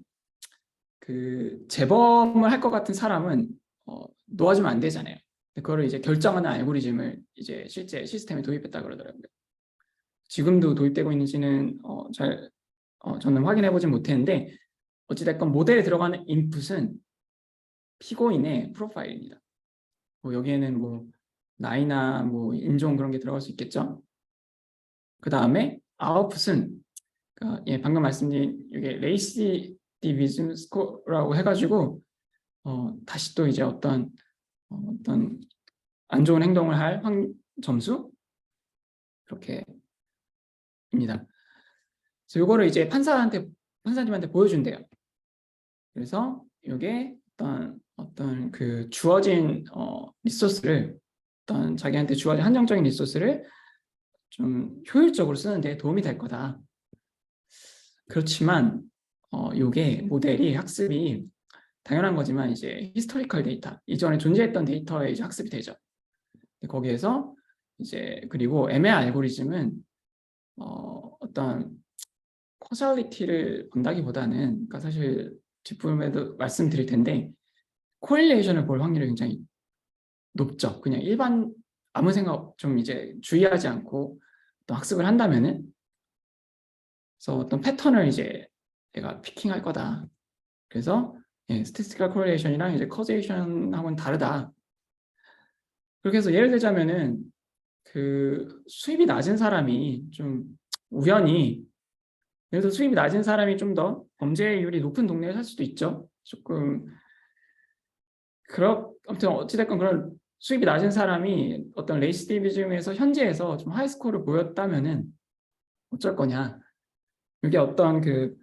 그 재범을 할 것 같은 사람은 놓아주면 안 되잖아요. 그거를 이제 결정하는 알고리즘을 이제 실제 시스템에 도입했다 그러더라고요. 지금도 도입되고 있는지는 저는 확인해 보진 못했는데, 어찌됐건 모델에 들어가는 인풋은 피고인의 프로파일입니다. 뭐 여기에는 뭐 나이나 뭐 인종 그런 게 들어갈 수 있겠죠. 그 다음에 아웃풋은 방금 말씀드린 이게 레이시 디비즘 스코어라고 해가지고 다시 또 이제 어떤 안 좋은 행동을 할 점수, 그렇게 입니다. 그래서 이거를 이제 판사님한테 보여준대요. 그래서 이게 어떤 그 주어진 리소스를, 어떤 자기한테 주어진 한정적인 리소스를 좀 효율적으로 쓰는데 도움이 될 거다. 그렇지만 이게 모델이 학습이 당연한 거지만 이제 히스토리컬 데이터, 이전에 존재했던 데이터에 이제 학습이 되죠. 거기에서 이제 그리고 ML 알고리즘은 어떤 커저리티를 본다기보다는, 그러니까 사실 뒷부분에도 말씀드릴 텐데 코릴레이션을 볼 확률이 굉장히 높죠. 그냥 일반 아무 생각 좀 이제 주의하지 않고 또 학습을 한다면은, 그래서 어떤 패턴을 이제 내가 피킹할 거다. 그래서 statistical correlation이랑 이제 causation하고는 다르다. 그렇게 해서 예를 들자면은 그 수입이 낮은 사람이 좀 우연히, 예를 들어 수입이 낮은 사람이 좀 더 범죄율이 높은 동네에 살 수도 있죠. 조금 아무튼 어찌됐건 그런 수입이 낮은 사람이 어떤 레이스 디비즘에서 현지에서 좀 하이스코어를 보였다면은 어쩔 거냐. 이게 어떤 그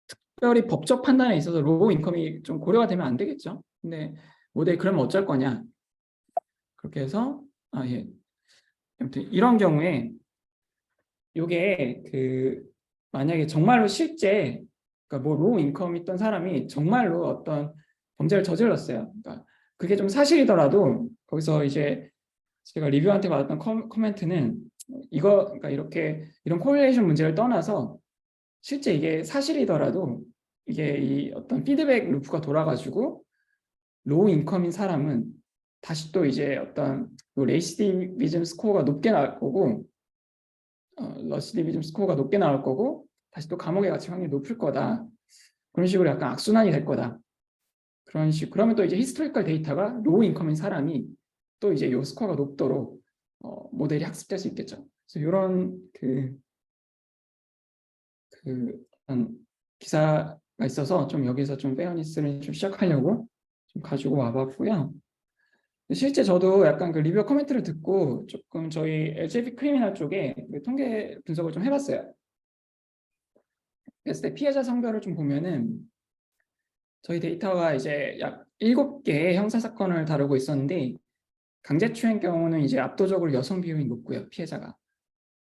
특별히 법적 판단에 있어서 로우 인컴이 좀 고려가 되면 안 되겠죠. 근데 모델 그러면 어쩔 거냐. 그렇게 해서 예. 아무튼 이런 경우에 이게 만약에 정말로 실제, 그러니까 뭐 로우 인컴 있던 사람이 정말로 어떤 범죄를 저질렀어요. 그러니까 그게 좀 사실이더라도 거기서 이제 제가 리뷰한테 받았던 코멘트는 그러니까 이런 코릴레이션 문제를 떠나서 실제 이게 사실이더라도 이게 이 어떤 피드백 루프가 돌아가지고 로우 인컴인 사람은 다시 또 이제 어떤 레시디비즘 스코어가 높게 나올 거고, 러시디비즘 스코어가 높게 나올 거고, 다시 또 감옥에 갇힐 확률이 높을 거다. 그런 식으로 약간 악순환이 될 거다. 그런 식. 그러면 또 이제 히스토리컬 데이터가 로우 인컴인 사람이 또 이제 요 스코어가 높도록 모델이 학습될 수 있겠죠. 그래서 이런 어떤 기사가 있어서 좀 여기서 좀 페어니스를 좀 시작하려고 좀 가지고 와봤고요. 실제 저도 약간 그 리뷰 코멘트를 듣고 조금 저희 LGB 크리미널 쪽에 통계 분석을 좀 해봤어요. 그랬을 때 피해자 성별을 좀 보면은 저희 데이터가 이제 약 7개의 형사 사건을 다루고 있었는데, 강제추행 경우는 이제 압도적으로 여성 비율이 높고요. 피해자가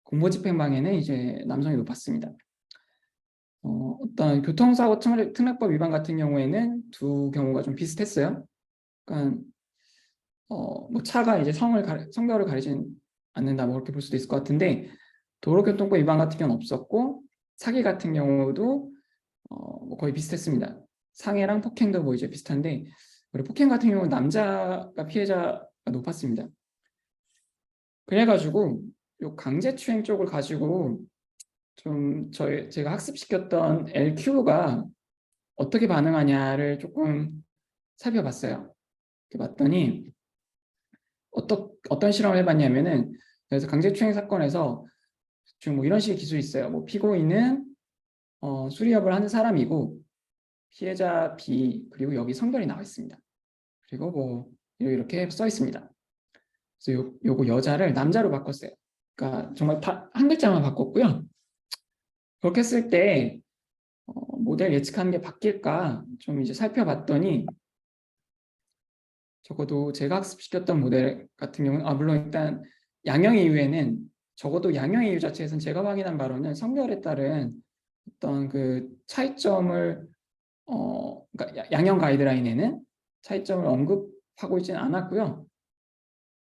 공무집행방해는 이제 남성이 높았습니다. 어떤 교통사고 특례법 위반 같은 경우에는 두 경우가 좀 비슷했어요. 그러니까 뭐 차가 이제 성별을 가리진 않는다, 뭐 그렇게 볼 수도 있을 것 같은데, 도로교통법 위반 같은 경우는 없었고, 사기 같은 경우도 뭐 거의 비슷했습니다. 상해랑 폭행도 뭐 이제 비슷한데, 그리고 폭행 같은 경우는 남자가 피해자가 높았습니다. 그래가지고 요 강제추행 쪽을 가지고 좀 제가 학습시켰던 LQ가 어떻게 반응하냐를 조금 살펴봤어요. 이렇게 봤더니 어떤 실험을 해봤냐면은, 그래서 강제추행 사건에서 지금 뭐 이런 식의 기술이 있어요. 뭐 피고인은 수리업을 하는 사람이고, 피해자 B 그리고 여기 성별이 나와 있습니다. 그리고 뭐 이렇게 써 있습니다. 그래서 요거 여자를 남자로 바꿨어요. 그러니까 정말 한 글자만 바꿨고요. 그렇게 했을 때 모델 예측하는 게 바뀔까 좀 이제 살펴봤더니 적어도 제가 학습시켰던 모델 같은 경우는 물론 일단 양형 이유에는 적어도 양형 이유 자체에서는 제가 확인한 바로는 성별에 따른 어떤 그 차이점을 그러니까 양형 가이드라인에는 차이점을 언급하고 있지는 않았고요.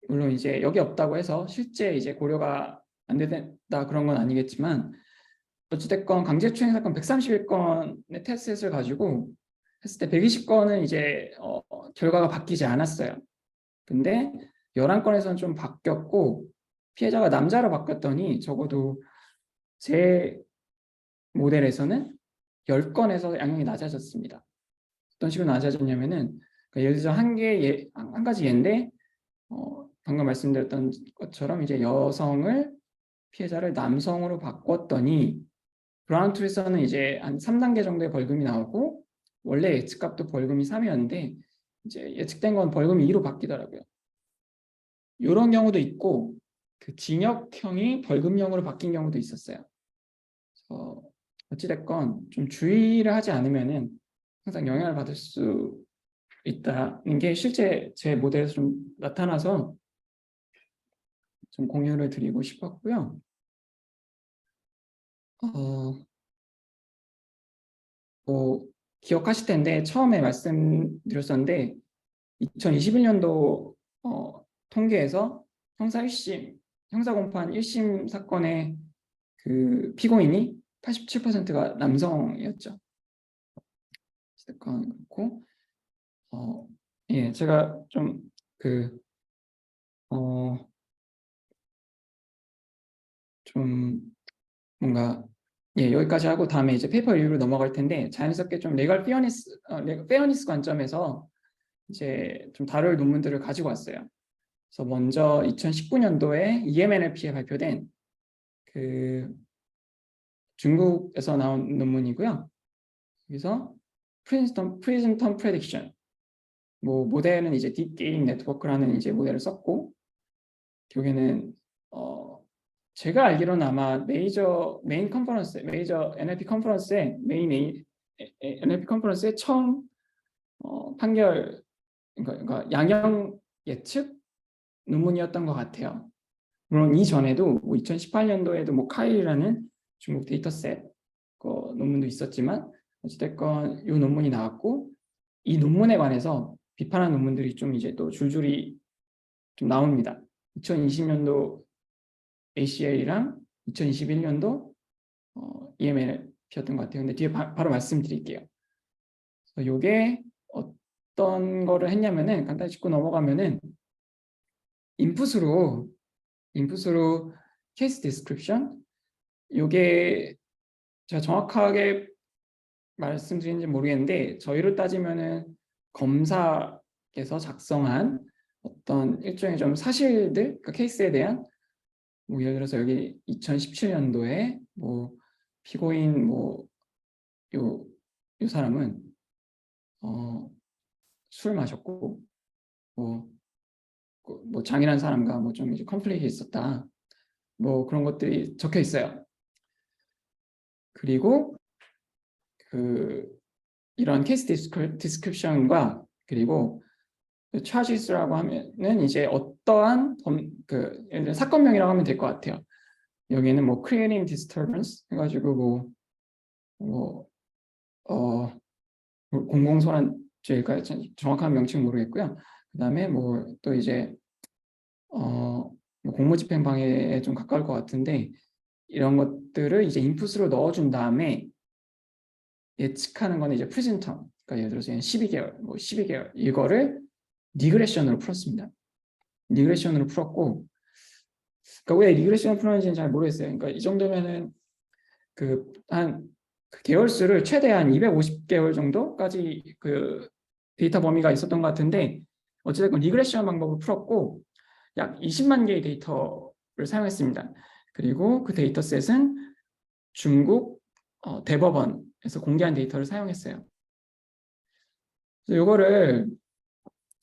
물론 이제 여기 없다고 해서 실제 이제 고려가 안 된다 그런 건 아니겠지만 어찌됐건 강제추행 사건 131건의 테스트를 가지고 했을 때 120건은 이제 결과가 바뀌지 않았어요. 근데 11건에서는 좀 바뀌었고 피해자가 남자로 바뀌었더니 적어도 제 모델에서는 10건에서 양형이 낮아졌습니다. 어떤 식으로 낮아졌냐면은 그러니까 예를 들어서 한 가지 예인데 방금 말씀드렸던 것처럼 이제 여성을 피해자를 남성으로 바꿨더니 브라운 툴에서는 이제 한 3단계 정도의 벌금이 나오고 원래 예측값도 벌금이 3이었는데 이제 예측된 건 벌금이 2로 바뀌더라고요. 이런 경우도 있고 그 징역형이 벌금형으로 바뀐 경우도 있었어요. 그래서 어찌됐건 좀 주의를 하지 않으면은 항상 영향을 받을 수 있다는 게 실제 제 모델에서 좀 나타나서 좀 공유를 드리고 싶었고요. 뭐 기억하실 텐데 처음에 말씀드렸었는데 2021년도 통계에서 형사공판 1심 사건의 그 피고인이 87%가 남성이었죠. 어쨌든 그렇고 예, 제가 좀 좀 뭔가 예, 여기까지 하고 다음에 이제 페이퍼 리뷰로 넘어갈 텐데 자연스럽게 좀 레gal 페어니스 관점에서 이제 좀 다룰 논문들을 가지고 왔어요. 그래서 먼저 2019년도에 EMNLP에 발표된 그 중국에서 나온 논문이고요. 여기서 프리즌 텀 프레딕션 모델은 이제 딥 게임 네트워크라는 이제 모델을 썼고 결국에는 제가 알기로는 아마 메이저 NLP 컨퍼런스의 NLP 컨퍼런스의 처음 판결 그러니까 양형 예측 논문이었던 것 같아요. 물론 이전에도 2018년도에도 카일이라는 중국 데이터셋 논문도 있었지만 어찌됐건 이 논문이 나왔고 이 논문에 관해서 비판한 논문들이 좀 이제 또 줄줄이 좀 나옵니다. 2020년도 ACL이랑 2021년도 EMLP였던 것 같아요. 근데 뒤에 바로 말씀드릴게요. 그래서 이게 어떤 거를 했냐면은 간단히 짚고 넘어가면은 인풋으로 케이스 디스크립션 이게 제가 정확하게 말씀드리는지 모르겠는데 저희로 따지면은 검사께서 작성한 어떤 일종의 좀 사실들, 그러니까 케이스에 대한 예를 들어서 여기 2017년도에 피고인 요 사람은 술 마셨고 장이라는 사람과 좀 이제 컨플릭이 있었다. 그런 것들이 적혀 있어요. 그리고 이런 케이스 디스크립션과 그리고 차지스라고 하면은 이제 어떠한 예를 들어 사건명이라고 하면 될 것 같아요. 여기는 creating disturbance 해가지고 공공소란죄가 정확한 명칭 모르겠고요. 그다음에 또 이제 공무집행 방해에 좀 가까울 것 같은데 이런 것들을 이제 인풋으로 넣어준 다음에 예측하는 거는 이제 프리즌 텀, 그러니까 예를 들어서 12개월, 12개월 이거를 리그레션으로 풀었습니다. 리그레션으로 풀었고, 그러니까 왜 리그레션을 풀었는지는 잘 모르겠어요. 그러니까 이 정도면은 한 개월수를 최대한 250개월 정도까지 데이터 범위가 있었던 것 같은데 어찌됐건 리그레션 방법을 풀었고 약 20만 개의 데이터를 사용했습니다. 그리고 그 데이터셋은 중국 대법원에서 공개한 데이터를 사용했어요. 그래서 이거를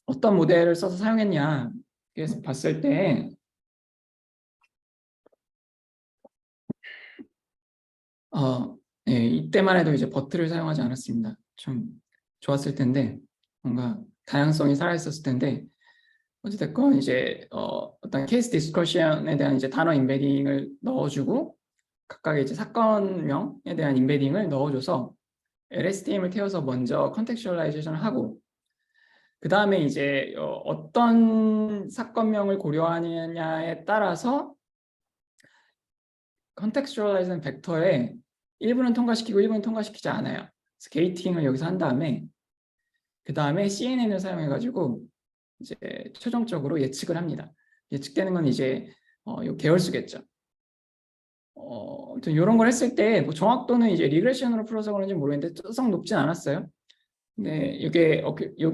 어떤 모델을 써서 사용했냐 그래서 봤을 때 이때만 해도 이제 버트를 사용하지 않았습니다. 좀 좋았을 텐데 뭔가 다양성이 살아있었을 텐데 어찌됐건 이제 어떤 케이스 디스커션에 대한 이제 단어 인베딩을 넣어주고 각각의 이제 사건명에 대한 인베딩을 넣어줘서 LSTM을 태워서 먼저 컨텍스츄얼라이제이션을 하고 그 다음에 이제 어떤 사건명을 고려하느냐에 따라서 컨텍스츄얼라이즈는 벡터에 일부는 통과시키고 일부는 통과시키지 않아요. 그래서 게이팅을 여기서 한 다음에 그 다음에 CNN을 사용해가지고 이제 최종적으로 예측을 합니다. 예측되는 건 이제 요 계열수겠죠. 이런 걸 했을 때 뭐 정확도는 이제 리그레션으로 풀어서 그런지 모르겠는데 특성 높진 않았어요. 근데 이게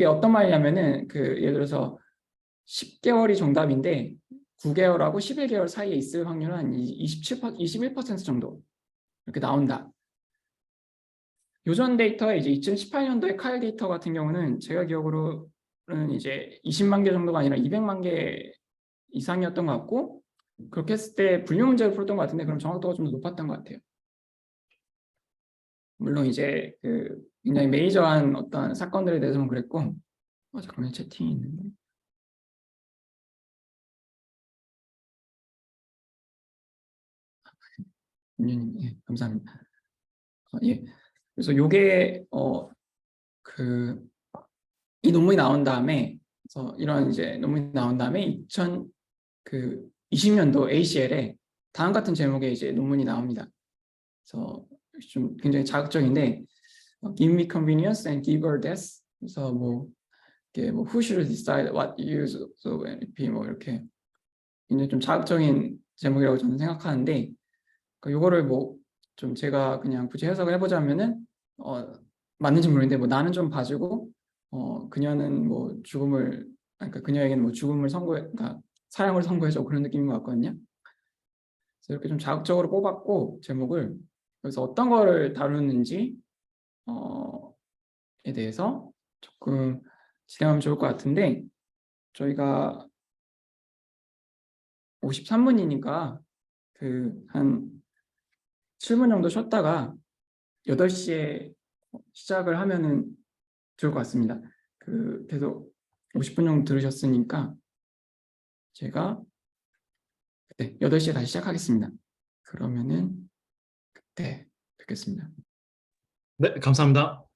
어떤 말이냐면은 그 예를 들어서 10개월이 정답인데 9개월하고 11개월 사이에 있을 확률은 한 21% 정도 이렇게 나온다. 요전 데이터에 이제 2018년도에 카일 데이터 같은 경우는 제가 기억으로는 이제 20만 개 정도가 아니라 200만 개 이상이었던 것 같고 그렇게 했을 때 분류 문제를 풀었던 것 같은데 그럼 정확도가 좀 더 높았던 것 같아요. 물론 이제 그 굉장히 메이저한 어떤 사건들에 대해서는 그랬고 잠깐만요. 채팅이 있는데 윤유님 감사합니다. 예. 그래서 요게 그 이 논문이 나온 다음에 그래서 이런 이제 논문이 나온 다음에 2020년도 ACL에 다음 같은 제목의 이제 논문이 나옵니다. 그래서 좀 굉장히 자극적인데 give me convenience and give her death. 그래서 뭐 이게 뭐 who should decide what use of NLP 뭐 이렇게 굉장히 좀 자극적인 제목이라고 저는 생각하는데 요거를 뭐 좀 제가 그냥 굳이 해석을 해보자면은 맞는지 모르겠는데 뭐 나는 좀 봐주고 그녀는 뭐 그러니까 그녀에게는 뭐 죽음을 그러니까 사랑을 선고해줘 그런 느낌인 것 같거든요. 그래서 이렇게 좀 자극적으로 뽑았고 제목을 그래서 어떤 거를 다루는지 에 대해서 조금 진행하면 좋을 것 같은데 저희가 53분이니까 그 한 7분 정도 쉬었다가 8시에 시작을 하면은 좋을 것 같습니다. 계속 50분 정도 들으셨으니까 제가 그때 8시에 다시 시작하겠습니다. 그러면은 그때 뵙겠습니다. 네, 감사합니다.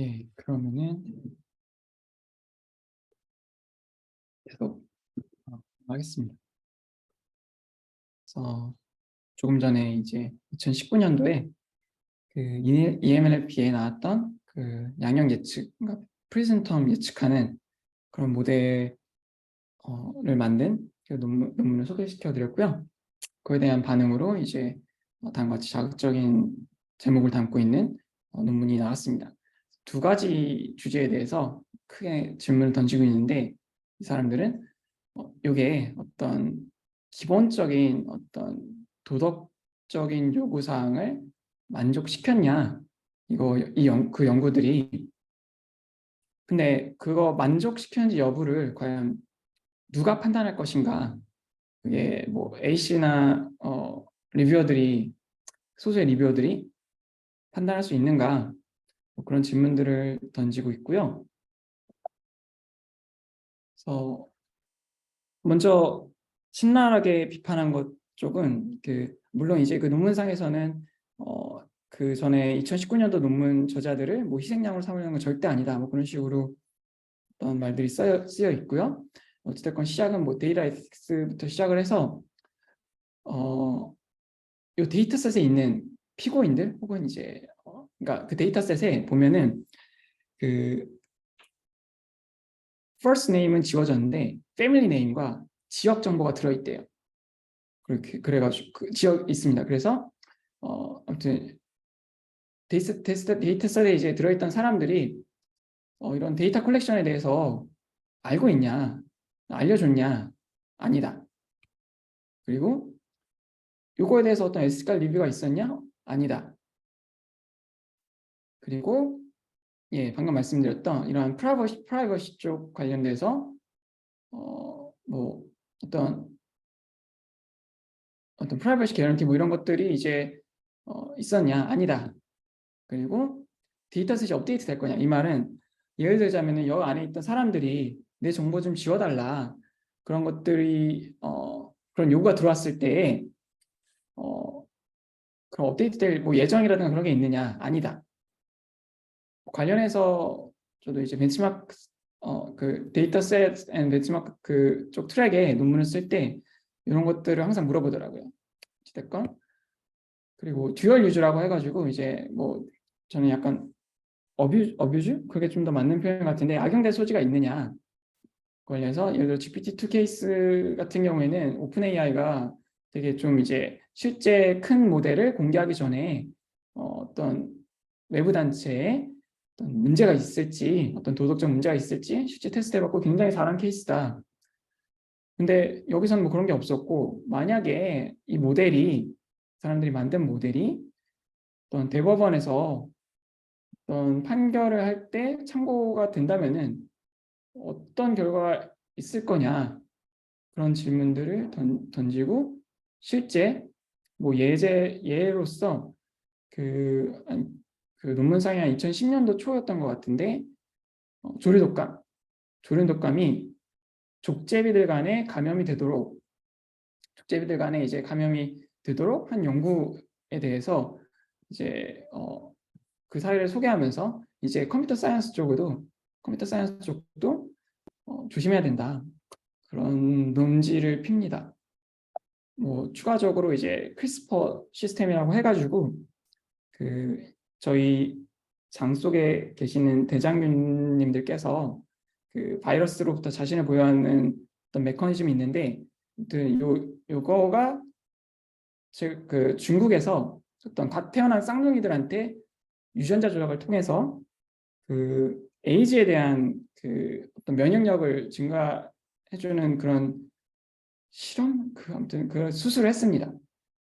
예, 그러면은 계속 하겠습니다. 그래서 조금 전에 이제 2019년도에 그 EMLP에 나왔던 그 양형 예측, 그러니까 프리즌텀 예측하는 그런 모델을 만든 그 논문을 소개시켜 드렸고요. 그에 대한 반응으로 이제 다음과 같이 자극적인 제목을 담고 있는 논문이 나왔습니다. 두 가지 주제에 대해서 크게 질문을 던지고 있는데 이 사람들은 이게 어떤 기본적인 어떤 도덕적인 요구사항을 만족시켰냐 그 연구들이 근데 그거 만족시켰는지 여부를 과연 누가 판단할 것인가 그게 뭐 A씨나 리뷰어들이 소수의 리뷰어들이 판단할 수 있는가 뭐 그런 질문들을 던지고 있고요. 그래서 먼저 신랄하게 비판한 것 쪽은 그 물론 이제 그 논문상에서는 그 전에 2019년도 논문 저자들을 뭐 희생양으로 삼으려는 건 절대 아니다 뭐 그런 식으로 어떤 말들이 쓰여 있고요. 어찌됐건 시작은 뭐 데이터 에틱스부터 시작을 해서 이 데이터셋에 있는 피고인들 혹은 이제 그러니까 그 데이터셋에 보면은 그 first name은 지워졌는데 family name과 지역 정보가 들어있대요. 그렇게 그래가지고 그 지역 있습니다. 그래서 아무튼 데이터셋에 이제 들어있던 사람들이 이런 데이터 컬렉션에 대해서 알고 있냐, 알려줬냐, 아니다. 그리고 요거에 대해서 어떤 에시컬 리뷰가 있었냐, 아니다. 그리고 예, 방금 말씀드렸던 이러한 프라이버시 쪽 관련돼서 뭐 어떤 프라이버시 개런티 뭐 이런 것들이 이제 있었냐, 아니다. 그리고 데이터셋이 업데이트 될 거냐. 이 말은 예를 들자면은 여 안에 있던 사람들이 내 정보 좀 지워달라. 그런 것들이 그런 요구가 들어왔을 때 그런 업데이트 될 뭐 예정이라든가 그런 게 있느냐? 아니다. 관련해서 저도 이제 벤치마크 그 데이터셋 앤 벤치마크 그쪽 트랙에 논문을 쓸 때 이런 것들을 항상 물어보더라고요. 어찌됐건 그리고 듀얼 유즈라고 해가지고 이제 뭐 저는 약간 어뷰즈? 그게 좀 더 맞는 표현 같은데 악용된 소지가 있느냐 관련해서 예를 들어 GPT-2 케이스 같은 경우에는 오픈 AI가 되게 좀 이제 실제 큰 모델을 공개하기 전에 어떤 외부 단체에 어떤 문제가 있을지 어떤 도덕적 문제가 있을지 실제 테스트해봤고 굉장히 잘한 케이스다. 근데 여기서는 뭐 그런 게 없었고 만약에 이 모델이 사람들이 만든 모델이 어떤 대법원에서 어떤 판결을 할 때 참고가 된다면은 어떤 결과가 있을 거냐 그런 질문들을 던지고 실제 뭐 예로서 그, 그 논문상이 한 2010년도 초였던 것 같은데 조류독감이 족제비들 간에 감염이 되도록 족제비들 간에 이제 감염이 되도록 한 연구에 대해서 이제 그 사례를 소개하면서 이제 컴퓨터 사이언스 쪽도 조심해야 된다. 그런 논지를 핍니다. 뭐 추가적으로 이제 크리스퍼 시스템이라고 해가지고 그 저희 장 속에 계시는 대장균님들께서 그 바이러스로부터 자신을 보호하는 어떤 메커니즘이 있는데 요거가 그 중국에서 어떤 갓 태어난 쌍둥이들한테 유전자 조작을 통해서 그 에이즈에 대한 그 어떤 면역력을 증가해주는 그런 실험 그 아무튼 그 수술을 했습니다.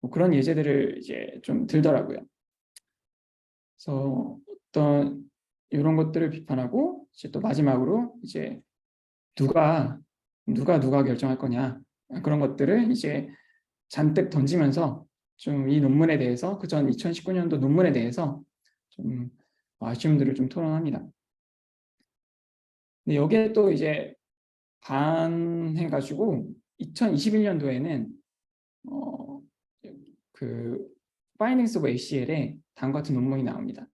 뭐 그런 예제들을 이제 좀 들더라고요. 그래서 어떤 이런 것들을 비판하고 이제 또 마지막으로 이제 누가 결정할 거냐 그런 것들을 이제 잔뜩 던지면서 좀 이 논문에 대해서 그전 2019년도 논문에 대해서 좀 아쉬움들을 좀 토론합니다. 근데 여기에 또 이제 반해가지고 2021년도에는 그 Findings of ACL에 다음과 같은 논문이 나옵니다.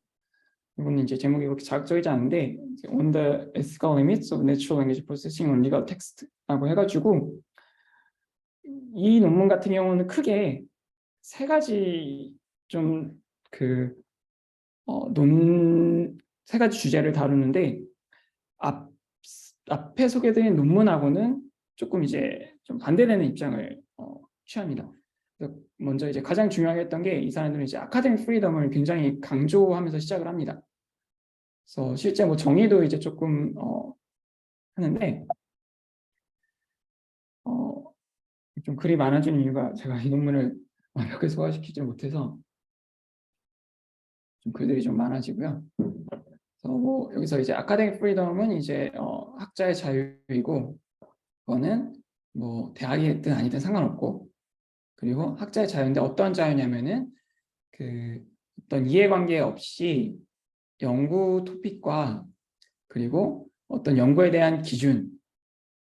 이거는 이제 제목이 그렇게 자극적이지 않은데 On the Ethical Limits of Natural Language Processing on Legal Text라고 해가지고 이 논문 같은 경우는 크게 세 가지 세 가지 주제를 다루는데 앞에 소개드린 논문하고는 조금 이제 좀 반대되는 입장을 취합니다. 먼저 이제 가장 중요했던 게 이 사람들은 이제 아카데믹 프리덤을 굉장히 강조하면서 시작을 합니다. 그래서 실제 뭐 정의도 이제 조금 하는데 좀 글이 많아지는 이유가 제가 이 논문을 완벽하게 소화시키지 못해서 좀 글들이 좀 많아지고요. 그래서 뭐 여기서 이제 아카데믹 프리덤은 이제 학자의 자유이고 그거는 뭐 대학이든 아니든 상관없고 그리고 학자의 자유인데 어떤 자유냐면은 그 어떤 이해관계 없이 연구 토픽과 그리고 어떤 연구에 대한 기준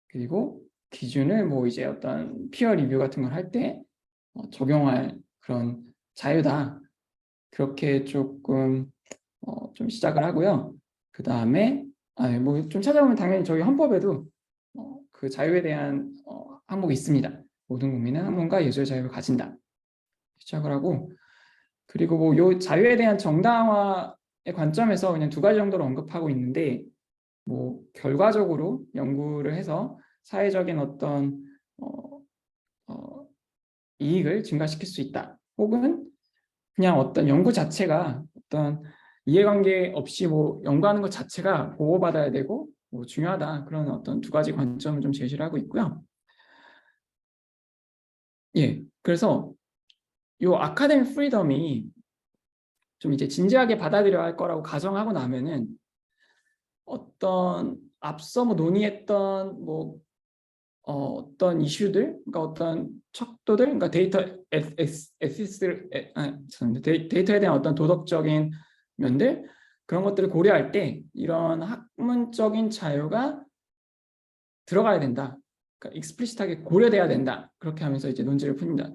그리고 기준을 뭐 이제 어떤 피어 리뷰 같은 걸 할 때 적용할 그런 자유다. 그렇게 조금 좀 시작을 하고요. 그 다음에 뭐 좀 찾아보면 당연히 저희 헌법에도 그 자유에 대한 항목이 있습니다. 모든 국민은 학문과 예술의 자유를 가진다. 시작을 하고 그리고 뭐 요 자유에 대한 정당화의 관점에서 그냥 두 가지 정도로 언급하고 있는데 뭐 결과적으로 연구를 해서 사회적인 어떤 이익을 증가시킬 수 있다. 혹은 그냥 어떤 연구 자체가 어떤 이해관계 없이 뭐 연구하는 것 자체가 보호받아야 되고 뭐 중요하다. 그런 어떤 두 가지 관점을 좀 제시를 하고 있고요. 예, 그래서 요 아카데믹 프리덤이 좀 이제 진지하게 받아들여야 할 거라고 가정하고 나면은 어떤 앞서 뭐 논의했던 뭐 어떤 이슈들, 그러니까 어떤 척도들, 그러니까 데이터에 대한 어떤 도덕적인 면들 그런 것들을 고려할 때 이런 학문적인 자유가 들어가야 된다. 그러니까 익스플리시트하게 고려돼야 된다. 그렇게 하면서 이제 논지를 풉니다.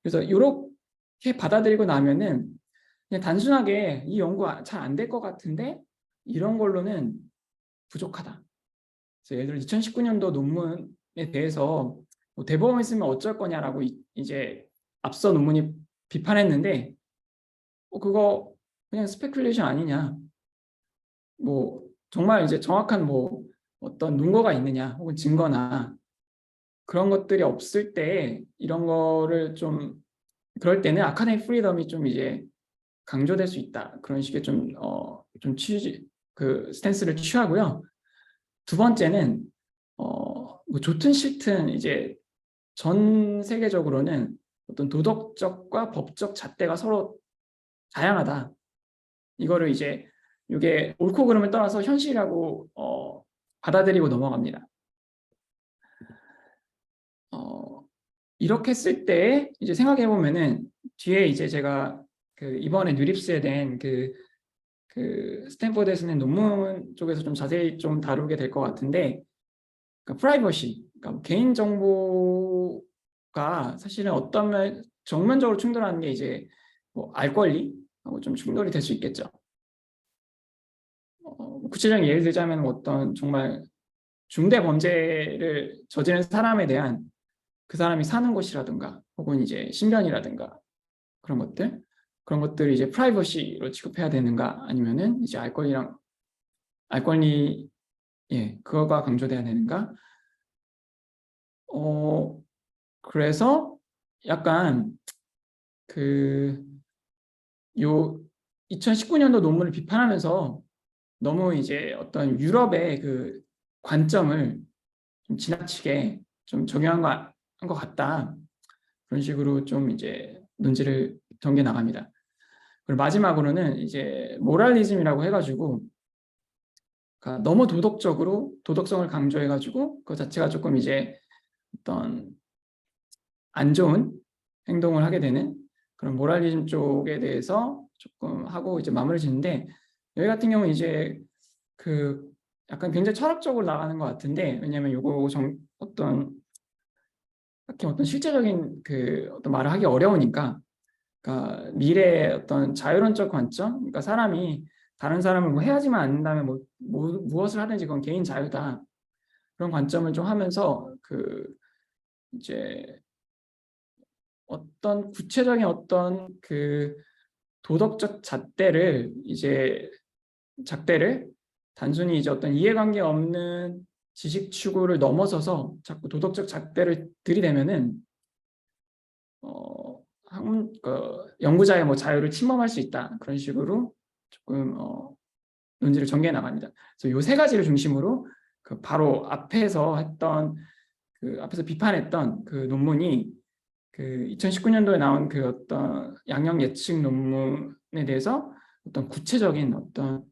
그래서 이렇게 받아들이고 나면은 그냥 단순하게 이 연구 잘 안 될 것 같은데 이런 걸로는 부족하다. 그래서 예를 들어 2019년도 논문에 대해서 뭐 대법원 있으면 어쩔 거냐라고 이제 앞서 논문이 비판했는데 그거 그냥 스페큘레이션 아니냐. 뭐 정말 이제 정확한 뭐 어떤 논거가 있느냐 혹은 증거나 그런 것들이 없을 때 이런 거를 좀 그럴 때는 아카데믹 프리덤이 좀 이제 강조될 수 있다. 그런 식의 좀 스탠스를 취하고요. 두 번째는 뭐 좋든 싫든 이제 전 세계적으로는 어떤 도덕적과 법적 잣대가 서로 다양하다. 이거를 이제 이게 옳고 그름을 떠나서 현실이라고 받아들이고 넘어갑니다. 이렇게 쓸 때 이제 생각해 보면은 뒤에 이제 제가 그 이번에 뉴립스에 된 그 스탠포드에서 낸 논문 쪽에서 좀 자세히 좀 다루게 될 것 같은데 그러니까 프라이버시, 그러니까 개인 정보가 사실은 어떤 정면적으로 충돌하는 게 이제 뭐 알 권리하고 좀 충돌이 될 수 있겠죠. 구체적인 예를 들자면 어떤 정말 중대 범죄를 저지른 사람에 대한 그 사람이 사는 곳이라든가 혹은 이제 신변이라든가 그런 것들을 이제 프라이버시로 취급해야 되는가 아니면은 이제 알 권리 그거가 강조돼야 되는가 그래서 약간 요 2019년도 논문을 비판하면서 너무 이제 어떤 유럽의 그 관점을 좀 지나치게 좀 적용한 것 같다. 그런 식으로 좀 이제 논지를 전개 나갑니다. 그리고 마지막으로는 이제 모랄리즘이라고 해가지고 그러니까 너무 도덕적으로 도덕성을 강조해가지고 그 자체가 조금 이제 어떤 안 좋은 행동을 하게 되는 그런 모랄리즘 쪽에 대해서 조금 하고 이제 마무리 짓는데 여기 같은 경우는 이제 그 약간 굉장히 철학적으로 나가는 것 같은데 왜냐하면 요거 딱히 어떤 실제적인 그 어떤 말을 하기 어려우니까 그러니까 미래의 어떤 자유론적 관점 그러니까 사람이 다른 사람은 뭐 해야지만 않는다면 무엇을 하든지 그건 개인 자유다. 그런 관점을 좀 하면서 이제 어떤 구체적인 어떤 도덕적 잣대를 단순히 이제 어떤 이해관계 없는 지식 추구를 넘어서서 자꾸 도덕적 잣대를 들이대면은 연구자의 뭐 자유를 침범할 수 있다. 그런 식으로 조금 논지를 전개해 나갑니다. 그래서 요 세 가지를 중심으로 바로 앞에서 비판했던 그 논문이 2019년도에 나온 어떤 양형 예측 논문에 대해서 어떤 구체적인 어떤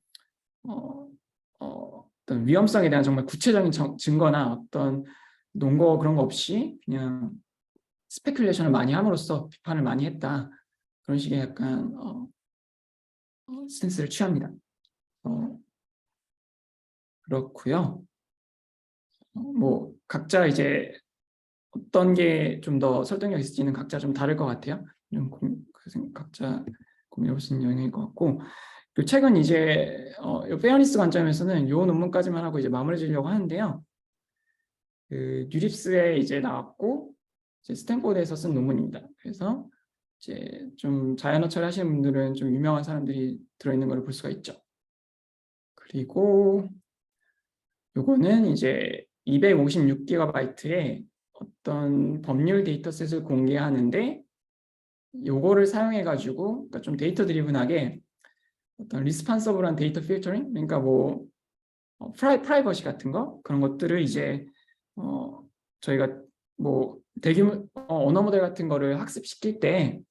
위험성에 대한 정말 구체적인 증거나 어떤 논거 그런 거 없이 그냥 스페큘레이션을 많이 함으로써 비판을 많이 했다. 그런 식의 약간 스탠스를 취합니다. 그렇고요. 뭐 각자 이제 어떤 게 좀 더 설득력 있을지는 각자 좀 다를 것 같아요. 각자 고민해 볼 수 있는 영역일 것 같고, 최근 이제 페어니스 관점에서는 이 논문까지만 하고 이제 마무리 지으려고 하는데요. 뉴립스에 이제 나왔고 이제 스탠포드에서 쓴 논문입니다. 그래서 이제 좀 자연어 처리하시는 분들은 좀 유명한 사람들이 들어있는 걸 볼 수가 있죠. 그리고 요거는 이제 256GB의 어떤 법률 데이터셋을 공개하는데 요거를 사용해 가지고 그러니까 좀 데이터 드리븐하게 어떤 리스판서블한 데이터 필터링, 그러니까 뭐 프라이버시 같은 거 그런 것들을 이제 저희가 뭐 대규모 언어 모델 같은 거를 학습시킬 때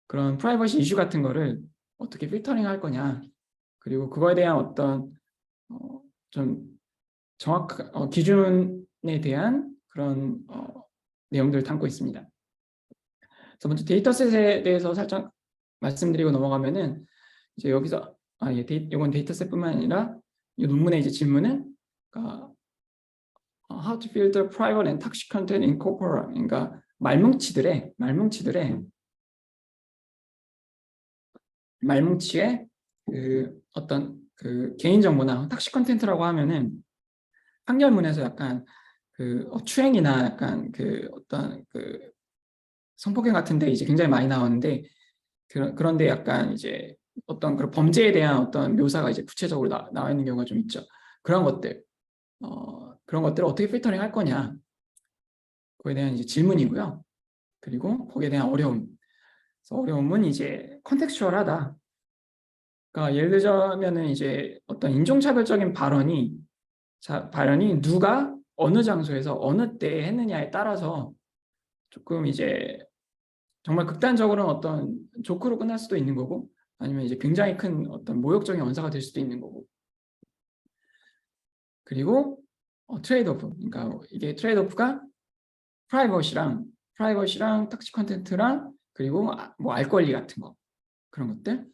그런 프라이버시 이슈 같은 거를 어떻게 필터링 할 거냐, 그리고 그거에 대한 어떤 좀 정확한 기준에 대한 그런 내용들을 담고 있습니다. 그래서 먼저 데이터셋에 대해서 살짝 말씀드리고 넘어가면은 이제 여기서 이건 데이터셋뿐만 아니라 이 논문의 이제 질문은 그러니까 how to filter private and toxic content in corpora, 그러니까 말뭉치의 어떤 개인 정보나 탁식 컨텐츠라고 하면은 판결문에서 약간 추행이나 약간 어떤 성폭행 같은데 이제 굉장히 많이 나오는데 그런데 약간 이제 어떤 그런 범죄에 대한 어떤 묘사가 이제 구체적으로 나와 있는 경우가 좀 있죠. 그런 것들을 어떻게 필터링 할 거냐, 그거에 대한 이제 질문이고요. 그리고 거기에 대한 어려움. 그래서 어려움은 이제 컨텍스추얼하다. 그러니까 예를 들자면은 이제 어떤 인종차별적인 발언이 누가 어느 장소에서 어느 때에 했느냐에 따라서 조금 이제 정말 극단적으로는 어떤 조크로 끝날 수도 있는 거고, 아니면 이제 굉장히 큰 어떤 모욕적인 언사가 될 수도 있는 거고. 그리고 트레이드오프, 그러니까 이게 트레이드오프가 프라이버시랑 탁식 컨텐츠랑 그리고 뭐 알 권리 같은 거, 그런 것들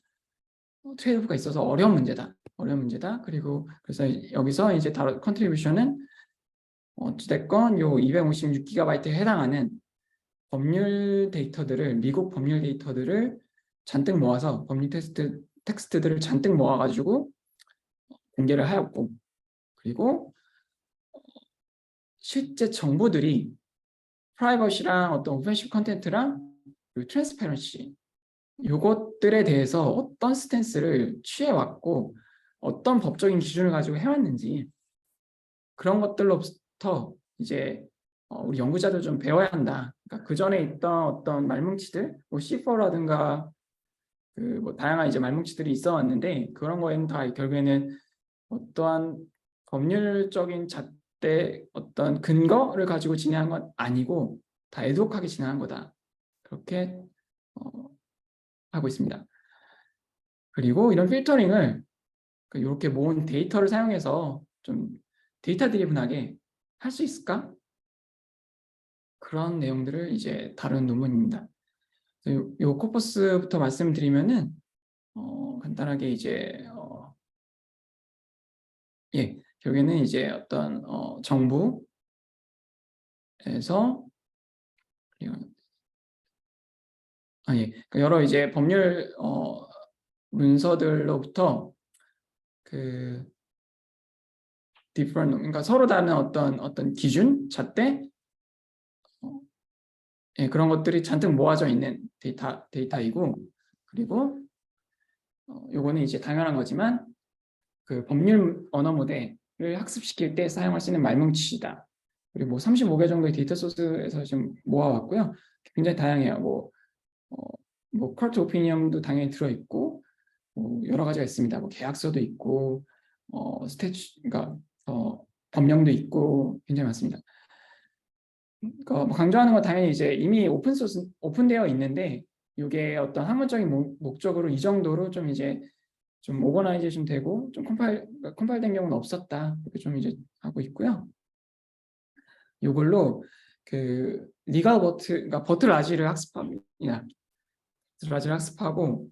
트레이드오프가 있어서 어려운 문제다. 그리고 그래서 여기서 이제 컨트리뷰션은 어찌됐건 요 256GB에 해당하는 미국 법률 데이터들을 잔뜩 모아서 법률 텍스트들을 잔뜩 모아가지고 공개를 하였고, 그리고 실제 정보들이 프라이버시랑 어떤 오펜시브 컨텐츠랑 그리고 트랜스페런시 요것들에 대해서 어떤 스탠스를 취해왔고 어떤 법적인 기준을 가지고 해왔는지 그런 것들로부터 이제 우리 연구자들 좀 배워야 한다. 그러니까 그 전에 있던 어떤 말뭉치들, 뭐 C4라든가 뭐 다양한 이제 말뭉치들이 있어 왔는데 그런 거에는 다 결국에는 어떠한 법률적인 잣대 어떤 근거를 가지고 진행한 건 아니고 다 애드호크하게 진행한 거다. 그렇게 하고 있습니다. 그리고 이런 필터링을 이렇게 모은 데이터를 사용해서 좀 데이터 드리븐하게 할 수 있을까? 그런 내용들을 이제 다룬 논문입니다. 요 코퍼스부터 말씀드리면은 간단하게 이제 결국에는 이제 어떤 정부에서 그러니까 여러 이제 법률 문서들로부터 그 different, 그러니까 서로 다른 어떤 기준, 잣대, 예, 그런 것들이 잔뜩 모아져 있는 데이터이고, 그리고 요거는 이제 당연한 거지만 그 법률 언어 모델을 학습시킬 때 사용할 수 있는 말뭉치다. 그리고 뭐 35개 정도의 데이터 소스에서 좀 모아왔고요. 굉장히 다양해요. 뭐 컬트 오피니언도 당연히 들어있고, 뭐 여러 가지가 있습니다. 뭐 계약서도 있고, 그러니까 법령도 있고 굉장히 많습니다. 그러니까 뭐 강조하는 건 당연히 이제 이미 오픈 소스 오픈되어 있는데 이게 어떤 학문적인 목적으로 이 정도로 좀 이제 좀 오거나이제이션 되고 좀 컴파일된 경우는 없었다 이렇게 좀 이제 하고 있고요. 이걸로 그 리갈 버트, 그러니까 버트 라지를 학습합니다. 라지를 학습하고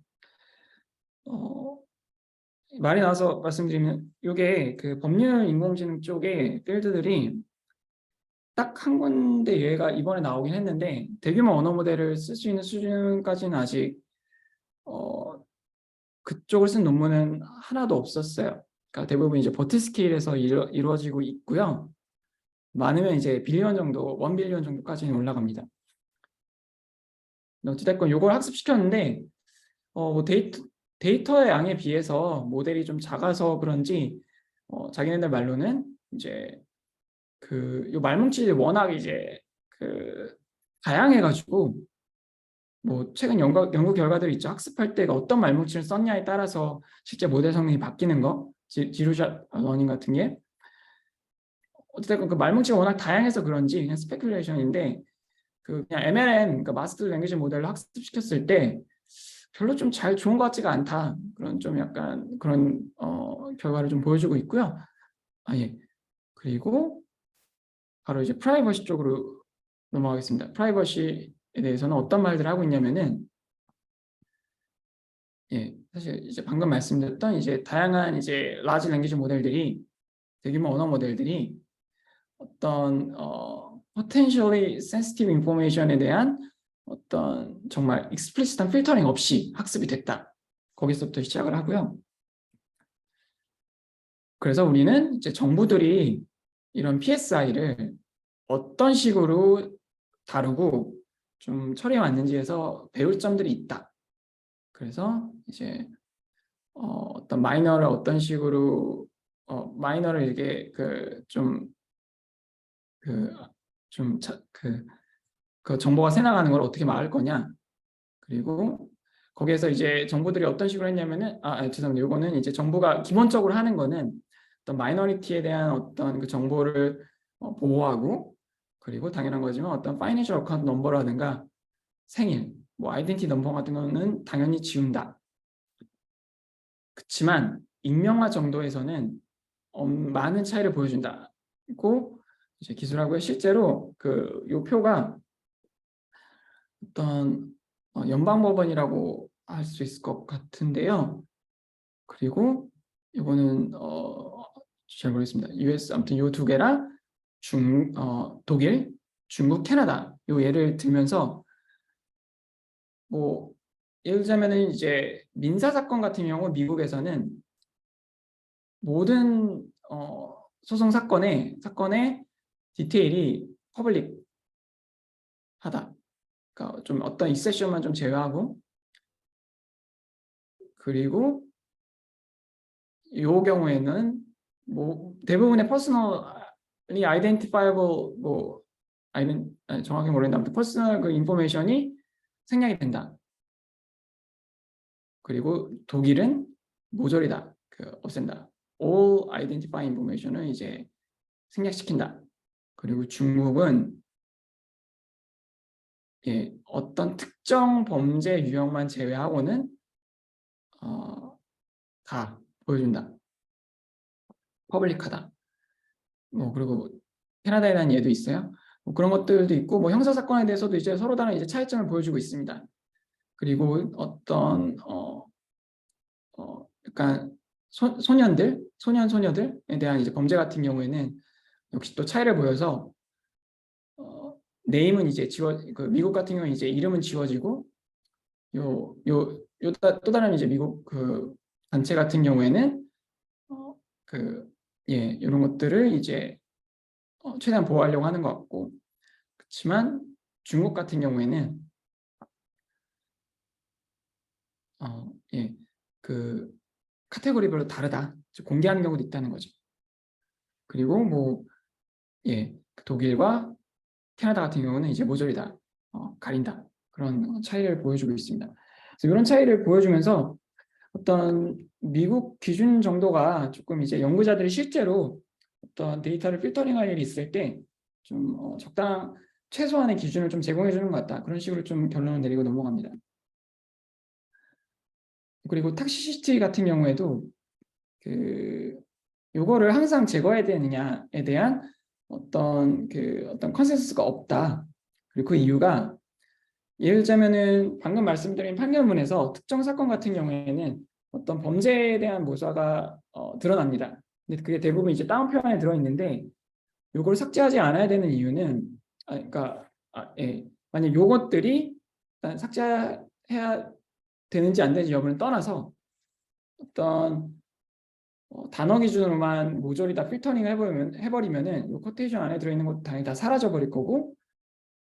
말이 나와서 말씀드리면 이게 그 법률 인공지능 쪽의 필드들이 딱 한 군데 얘가 이번에 나오긴 했는데 대규모 언어 모델을 쓸 수 있는 수준까지는 아직 그쪽을 쓴 논문은 하나도 없었어요. 그러니까 대부분 이제 버트 스케일에서 이루어지고 있고요. 많으면 이제 빌리언 정도, 1빌리언 정도까지는 올라갑니다. 어찌됐건 이걸 학습시켰는데 뭐 데이터의 양에 비해서 모델이 좀 작아서 그런지 자기네들 말로는 이제 요 말뭉치들이 워낙 이제 다양해가지고 뭐 최근 연구 결과들이 있죠. 학습할 때가 어떤 말뭉치를 썼냐에 따라서 실제 모델 성능이 바뀌는 거, 지루샷 러닝 같은 게 어쨌든 그 말뭉치가 워낙 다양해서 그런지 그냥 스페큘레이션인데 그냥 MLM, 그러니까 마스터 랭귀지 모델로 학습시켰을 때 별로 좀 좋은 것 같지가 않다. 그런 좀 약간 그런 결과를 좀 보여주고 있고요. 예. 그리고 바로 이제 프라이버시 쪽으로 넘어가겠습니다. 프라이버시에 대해서는 어떤 말들을 하고 있냐면은 예, 사실 이제 방금 말씀드렸던 이제 다양한 이제 라지 랭귀지 모델들이 대규모 언어 모델들이 어떤 potentially sensitive information에 대한 어떤 정말 explicit한 필터링 없이 학습이 됐다. 거기서부터 시작을 하고요. 그래서 우리는 이제 정부들이 이런 PSI를 어떤 식으로 다루고 좀 처리해 왔는지에서 배울 점들이 있다. 그래서 이제 어떤 마이너를 어떤 식으로 마이너를 이렇게 그 정보가 새나가는 걸 어떻게 막을 거냐. 그리고 거기에서 이제 정부들이 어떤 식으로 했냐면은 죄송합니다. 이거는 이제 정부가 기본적으로 하는 거는 어떤 마이너리티에 대한 어떤 그 정보를 보호하고 그리고 당연한 거지만 어떤 파이낸셜 어카운트 넘버라든가 생일, 뭐 아이덴티 넘버 같은 거는 당연히 지운다. 그렇지만 익명화 정도에서는 많은 차이를 보여준다고 이제 기술하고요. 실제로 요 표가 어떤 연방법원이라고 할 수 있을 것 같은데요. 그리고 이거는 잘 모르겠습니다. US 아무튼 요 두 개랑 독일, 중국, 캐나다 요 예를 들면서 뭐 예를 들자면은 이제 민사 사건 같은 경우 미국에서는 모든 소송 사건의 디테일이 퍼블릭하다. 그러니까 좀 어떤 익셉션만 좀 제외하고 그리고 이 경우에는 뭐 대부분의 퍼스널리 아이덴티파이블 정확히 모르겠는데 아무튼 퍼스널 그 인포메이션이 생략이 된다. 그리고 독일은 모조리다. 없앤다. All identify information을 이제 생략시킨다. 그리고 중국은 어떤 특정 범죄 유형만 제외하고는 다 보여준다. 퍼블릭하다. 뭐 그리고 캐나다에 대한 예도 있어요. 뭐 그런 것들도 있고 뭐 형사 사건에 대해서도 이제 서로 다른 이제 차이점을 보여주고 있습니다. 그리고 어떤 약간 소녀들에 대한 이제 범죄 같은 경우에는 역시 또 차이를 보여서 네임은 이제 미국 같은 경우는 이제 이름은 지워지고 또 다른 이제 미국 그 단체 같은 경우에는 이런 것들을 이제 최대한 보호하려고 하는 것 같고, 그렇지만 중국 같은 경우에는 그 카테고리별로 다르다, 공개하는 경우도 있다는 거죠. 그리고 그 독일과 캐나다 같은 경우는 이제 모조리 다 가린다, 그런 차이를 보여주고 있습니다. 그래서 이런 차이를 보여주면서 어떤 미국 기준 정도가 조금 이제 연구자들이 실제로 어떤 데이터를 필터링할 일이 있을 때 좀 적당 최소한의 기준을 좀 제공해 주는 것 같다, 그런 식으로 좀 결론을 내리고 넘어갑니다. 그리고 탁시시티 같은 경우에도 요거를 항상 제거해야 되느냐에 대한 어떤 컨센서스가 없다. 그리고 그 이유가, 예를 들자면은 방금 말씀드린 판결문에서 특정 사건 같은 경우에는 어떤 범죄에 대한 묘사가 드러납니다. 근데 그게 대부분 이제 다운표 안에 들어있는데, 요걸 삭제하지 않아야 되는 이유는, 만약 요것들이 일단 삭제해야 되는지 안 되는지 여부를 떠나서 어떤 단어 기준으로만 모조리 다 필터링을 해버리면은 이 코테이션 안에 들어있는 것도 당연히 다 사라져 버릴 거고,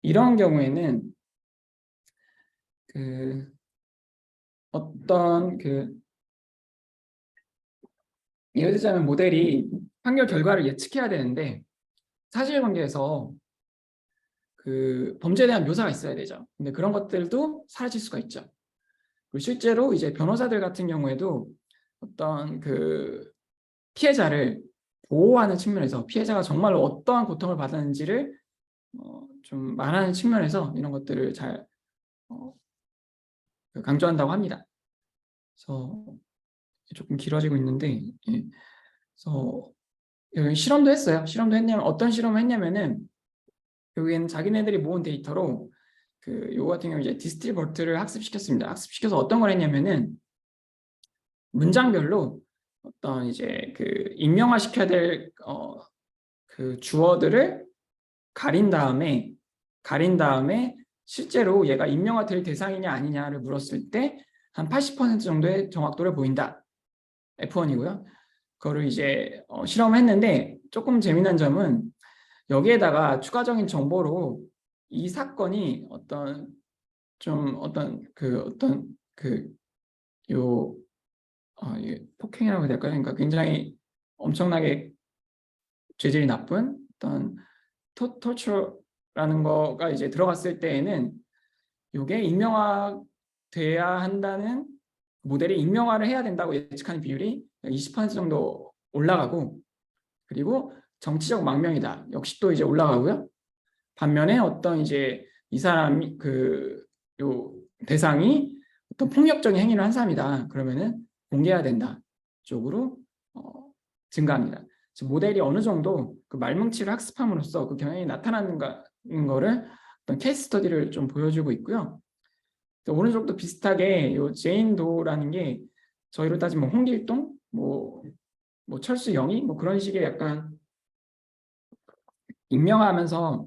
이런 경우에는 어떤 예를 들자면 모델이 판결 결과를 예측해야 되는데 사실관계에서 범죄에 대한 묘사가 있어야 되죠. 근데 그런 것들도 사라질 수가 있죠. 그리고 실제로 이제 변호사들 같은 경우에도 어떤 피해자를 보호하는 측면에서 피해자가 정말로 어떠한 고통을 받았는지를 좀 말하는 측면에서 이런 것들을 잘 강조한다고 합니다. 그래서 조금 길어지고 있는데, 그래서 여기 실험도 했어요. 실험도 했냐면, 어떤 실험을 했냐면은 여기는 자기네들이 모은 데이터로 요거 같은 경우 이제 디스틸 버트를 학습시켰습니다. 학습시켜서 어떤 걸 했냐면은 문장별로 어떤 이제 임명화 시켜야 될 주어들을 가린 다음에 실제로 얘가 임명화 될 대상이냐 아니냐를 물었을 때 한 80% 정도의 정확도를 보인다. F1이고요. 그거를 이제 실험했는데, 조금 재미난 점은 여기에다가 추가적인 정보로 이 사건이 폭행이라고 해야 될까요? 그러니까 굉장히 엄청나게 죄질이 나쁜 어떤 토처라는 거가 이제 들어갔을 때에는 이게 임명화돼야 한다는, 모델이 임명화를 해야 된다고 예측하는 비율이 20% 정도 올라가고, 그리고 정치적 망명이다 역시 또 이제 올라가고요. 반면에 어떤 이제 이 사람이 요 대상이 어떤 폭력적인 행위를 한 사람이다 그러면은 공개해야 된다 쪽으로 증가합니다. 모델이 어느 정도 말뭉치를 학습함으로써 경향이 나타나는 거를 어떤 케이스 스터디를 좀 보여주고 있고요. 어느 정도 비슷하게 요 제인 도라는 게 저희로 따지면 홍길동, 철수 영희 그런 식의 약간 익명화하면서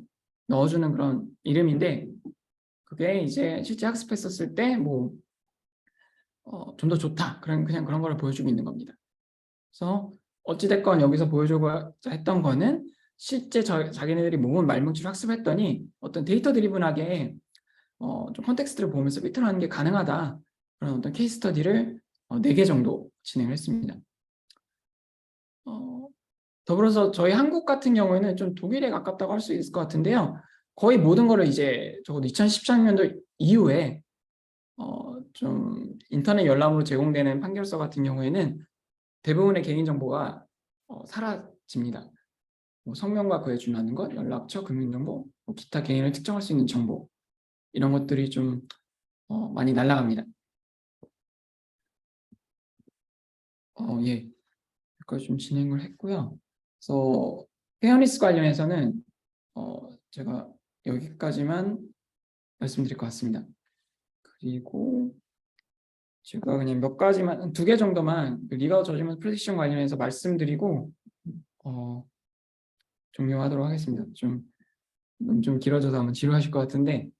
넣어주는 그런 이름인데, 그게 이제 실제 학습했었을 때 좀 더 좋다, 그냥 그런 걸 보여주고 있는 겁니다. 그래서 어찌됐건 여기서 보여주고자 했던 거는 실제 자기네들이 모은 말뭉치를 학습했더니 어떤 데이터 드리븐하게 좀 컨텍스트를 보면서 필터하는 게 가능하다, 그런 어떤 케이스 스터디를 4개 정도 진행을 했습니다. 더불어서 저희 한국 같은 경우에는 좀 독일에 가깝다고 할 수 있을 것 같은데요. 거의 모든 거를 이제 적어도 2013년도 이후에 좀 인터넷 열람으로 제공되는 판결서 같은 경우에는 대부분의 개인정보가 사라집니다. 성명과 그에 준하는 것, 연락처, 금융정보, 기타 개인을 특정할 수 있는 정보, 이런 것들이 좀 많이 날아갑니다. 여기까지 좀 진행을 했고요. 그래서 페어니스 관련해서는 제가 여기까지만 말씀드릴 것 같습니다. 그리고 제가 그냥 몇 가지만, 2개 정도만 리거 저지먼트 프레디션 관련해서 말씀드리고 종료하도록 하겠습니다. 좀 길어져서 아마 지루하실 것 같은데,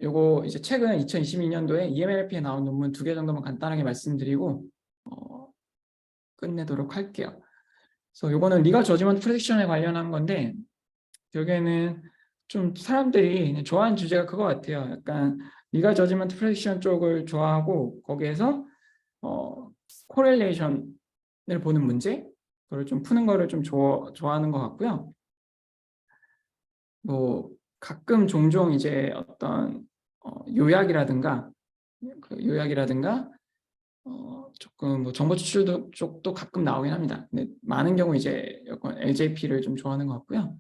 요거 이제 최근 2022년도에 EMLP에 나온 논문 2개 정도만 간단하게 말씀드리고 끝내도록 할게요. 그래서 요거는 리가 저지먼트 프레딕션에 관련한 건데 결국에는 좀 사람들이 그냥 좋아하는 주제가 그거 같아요. 약간 리가 저지먼트 프레딕션 쪽을 좋아하고 거기에서 코렐레이션을 보는 문제 그걸 좀 푸는 거를 좀 좋아하는 것 같고요. 뭐 가끔 종종 이제 어떤 요약이라든가 조금 뭐 정보 추출 쪽도 가끔 나오긴 합니다. 근데 많은 경우 이제 약간 LJP를 좀 좋아하는 것 같고요.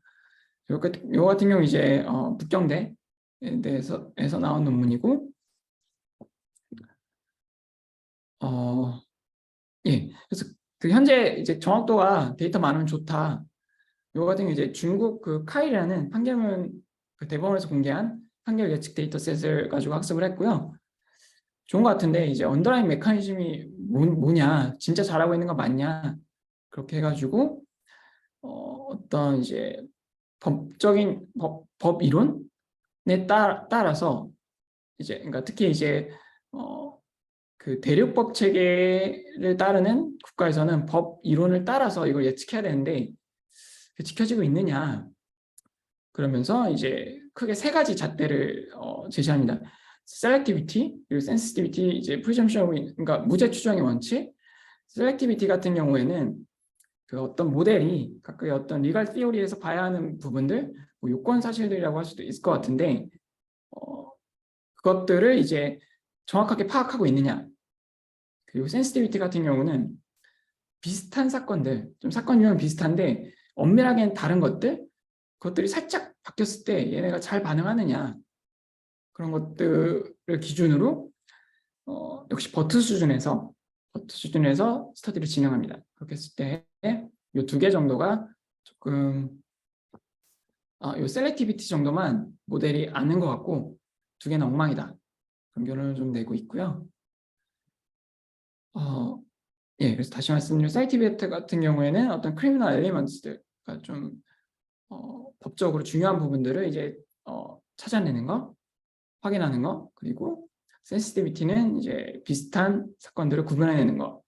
요 같은 경우 이제 북경대에 대해서 나온 논문이고 예. 그래서 그 현재 이제 정확도가 데이터 많으면 좋다. 요 같은 경우 이제 중국 그 카이라는 판결문 그 대법원에서 공개한 판결 예측 데이터셋을 가지고 학습을 했고요. 좋은 것 같은데 이제 언더라인 메커니즘이 뭐냐, 진짜 잘하고 있는 거 맞냐 그렇게 해가지고 어떤 이제 법적인 법 이론에 따라서 이제 그러니까 특히 이제 그 대륙법 체계를 따르는 국가에서는 법 이론을 따라서 이걸 예측해야 되는데 지켜지고 있느냐 그러면서 이제 크게 세 가지 잣대를 제시합니다. 셀렉티비티, 그리고 센시티비티, 이제 프리점션, 그러니까 무죄 추정의 원칙. 셀렉티비티 같은 경우에는 그 어떤 모델이 각각의 어떤 리걸 티오리에서 봐야 하는 부분들, 뭐 요건 사실들이라고 할 수도 있을 것 같은데 그것들을 이제 정확하게 파악하고 있느냐. 그리고 센시티비티 같은 경우는 비슷한 사건들, 좀 사건 유형은 비슷한데 엄밀하게는 다른 그것들이 살짝 바뀌었을 때 얘네가 잘 반응하느냐 그런 것들을 기준으로 역시 버트 수준에서 스터디를 진행합니다. 그렇게 했을 때 이 두 개 정도가 조금 이 셀렉티비티 정도만 모델이 아는 것 같고 두 개는 엉망이다. 그런 결론을 좀 내고 있고요. 예, 그래서 다시 말씀드리면 셀렉티비티 같은 경우에는 어떤 크리미널 엘리먼트들, 그러니까 좀 법적으로 중요한 부분들을 이제 찾아내는 거, 확인하는 거, 그리고 센시티비티는 이제 비슷한 사건들을 구분해내는 거,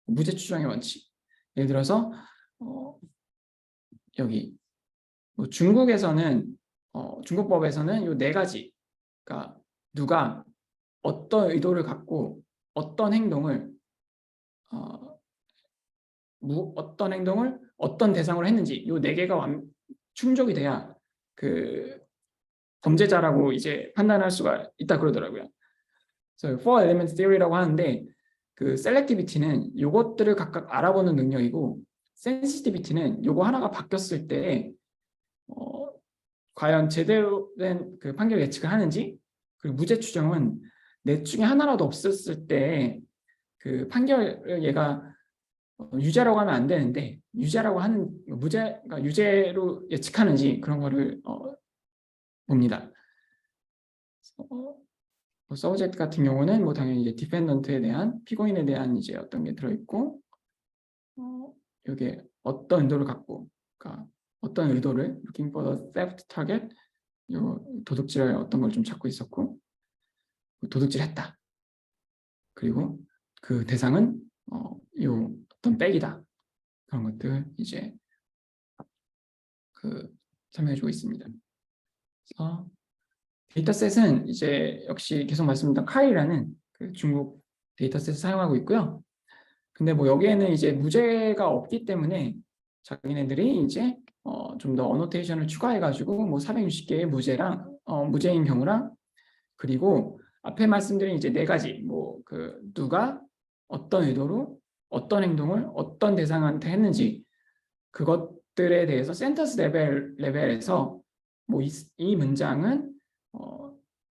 무죄 추정의 원칙. 예를 들어서 여기 뭐 중국에서는 중국법에서는 이 네 가지, 그러니까 누가 어떤 의도를 갖고 어떤 행동을 어떤 대상으로 했는지 이 네 개가 충족이 돼야 그 범죄자라고 이제 판단할 수가 있다 그러더라고요. 그래서 Four Element Theory라고 하는데 그 셀렉티비티는 이것들을 각각 알아보는 능력이고 센시티비티는 이거 하나가 바뀌었을 때 과연 제대로 된 그 판결 예측을 하는지 그리고 무죄 추정은 넷 중에 하나라도 없었을 때 그 판결을 얘가 유죄라고 하면 안 되는데 유죄라고 하는 그러니까 유죄로 예측하는지 그런 거를 봅니다. 서브젝트 같은 경우는 뭐 당연히 이제 디펜던트에 대한 피고인에 대한 이제 어떤 게 들어있고 여기에 어떤 의도를 갖고 그러니까 어떤 의도를 looking for the theft target 요 도둑질을 어떤 걸 좀 찾고 있었고 도둑질했다. 그리고 그 대상은 요 어떤 백이다. 그런 것들 이제 그 설명해주고 있습니다. 그래서 데이터셋은 이제 역시 계속 말씀드린 카이라는 그 중국 데이터셋을 사용하고 있고요. 근데 뭐 여기에는 이제 무죄가 없기 때문에 자기네들이 이제 좀 더 어노테이션을 추가해가지고 뭐 460개의 무죄랑 무죄인 경우랑 그리고 앞에 말씀드린 이제 네 가지 뭐 그 누가 어떤 의도로 어떤 행동을 어떤 대상한테 했는지 그것들에 대해서 센터스 레벨에서 뭐 이 문장은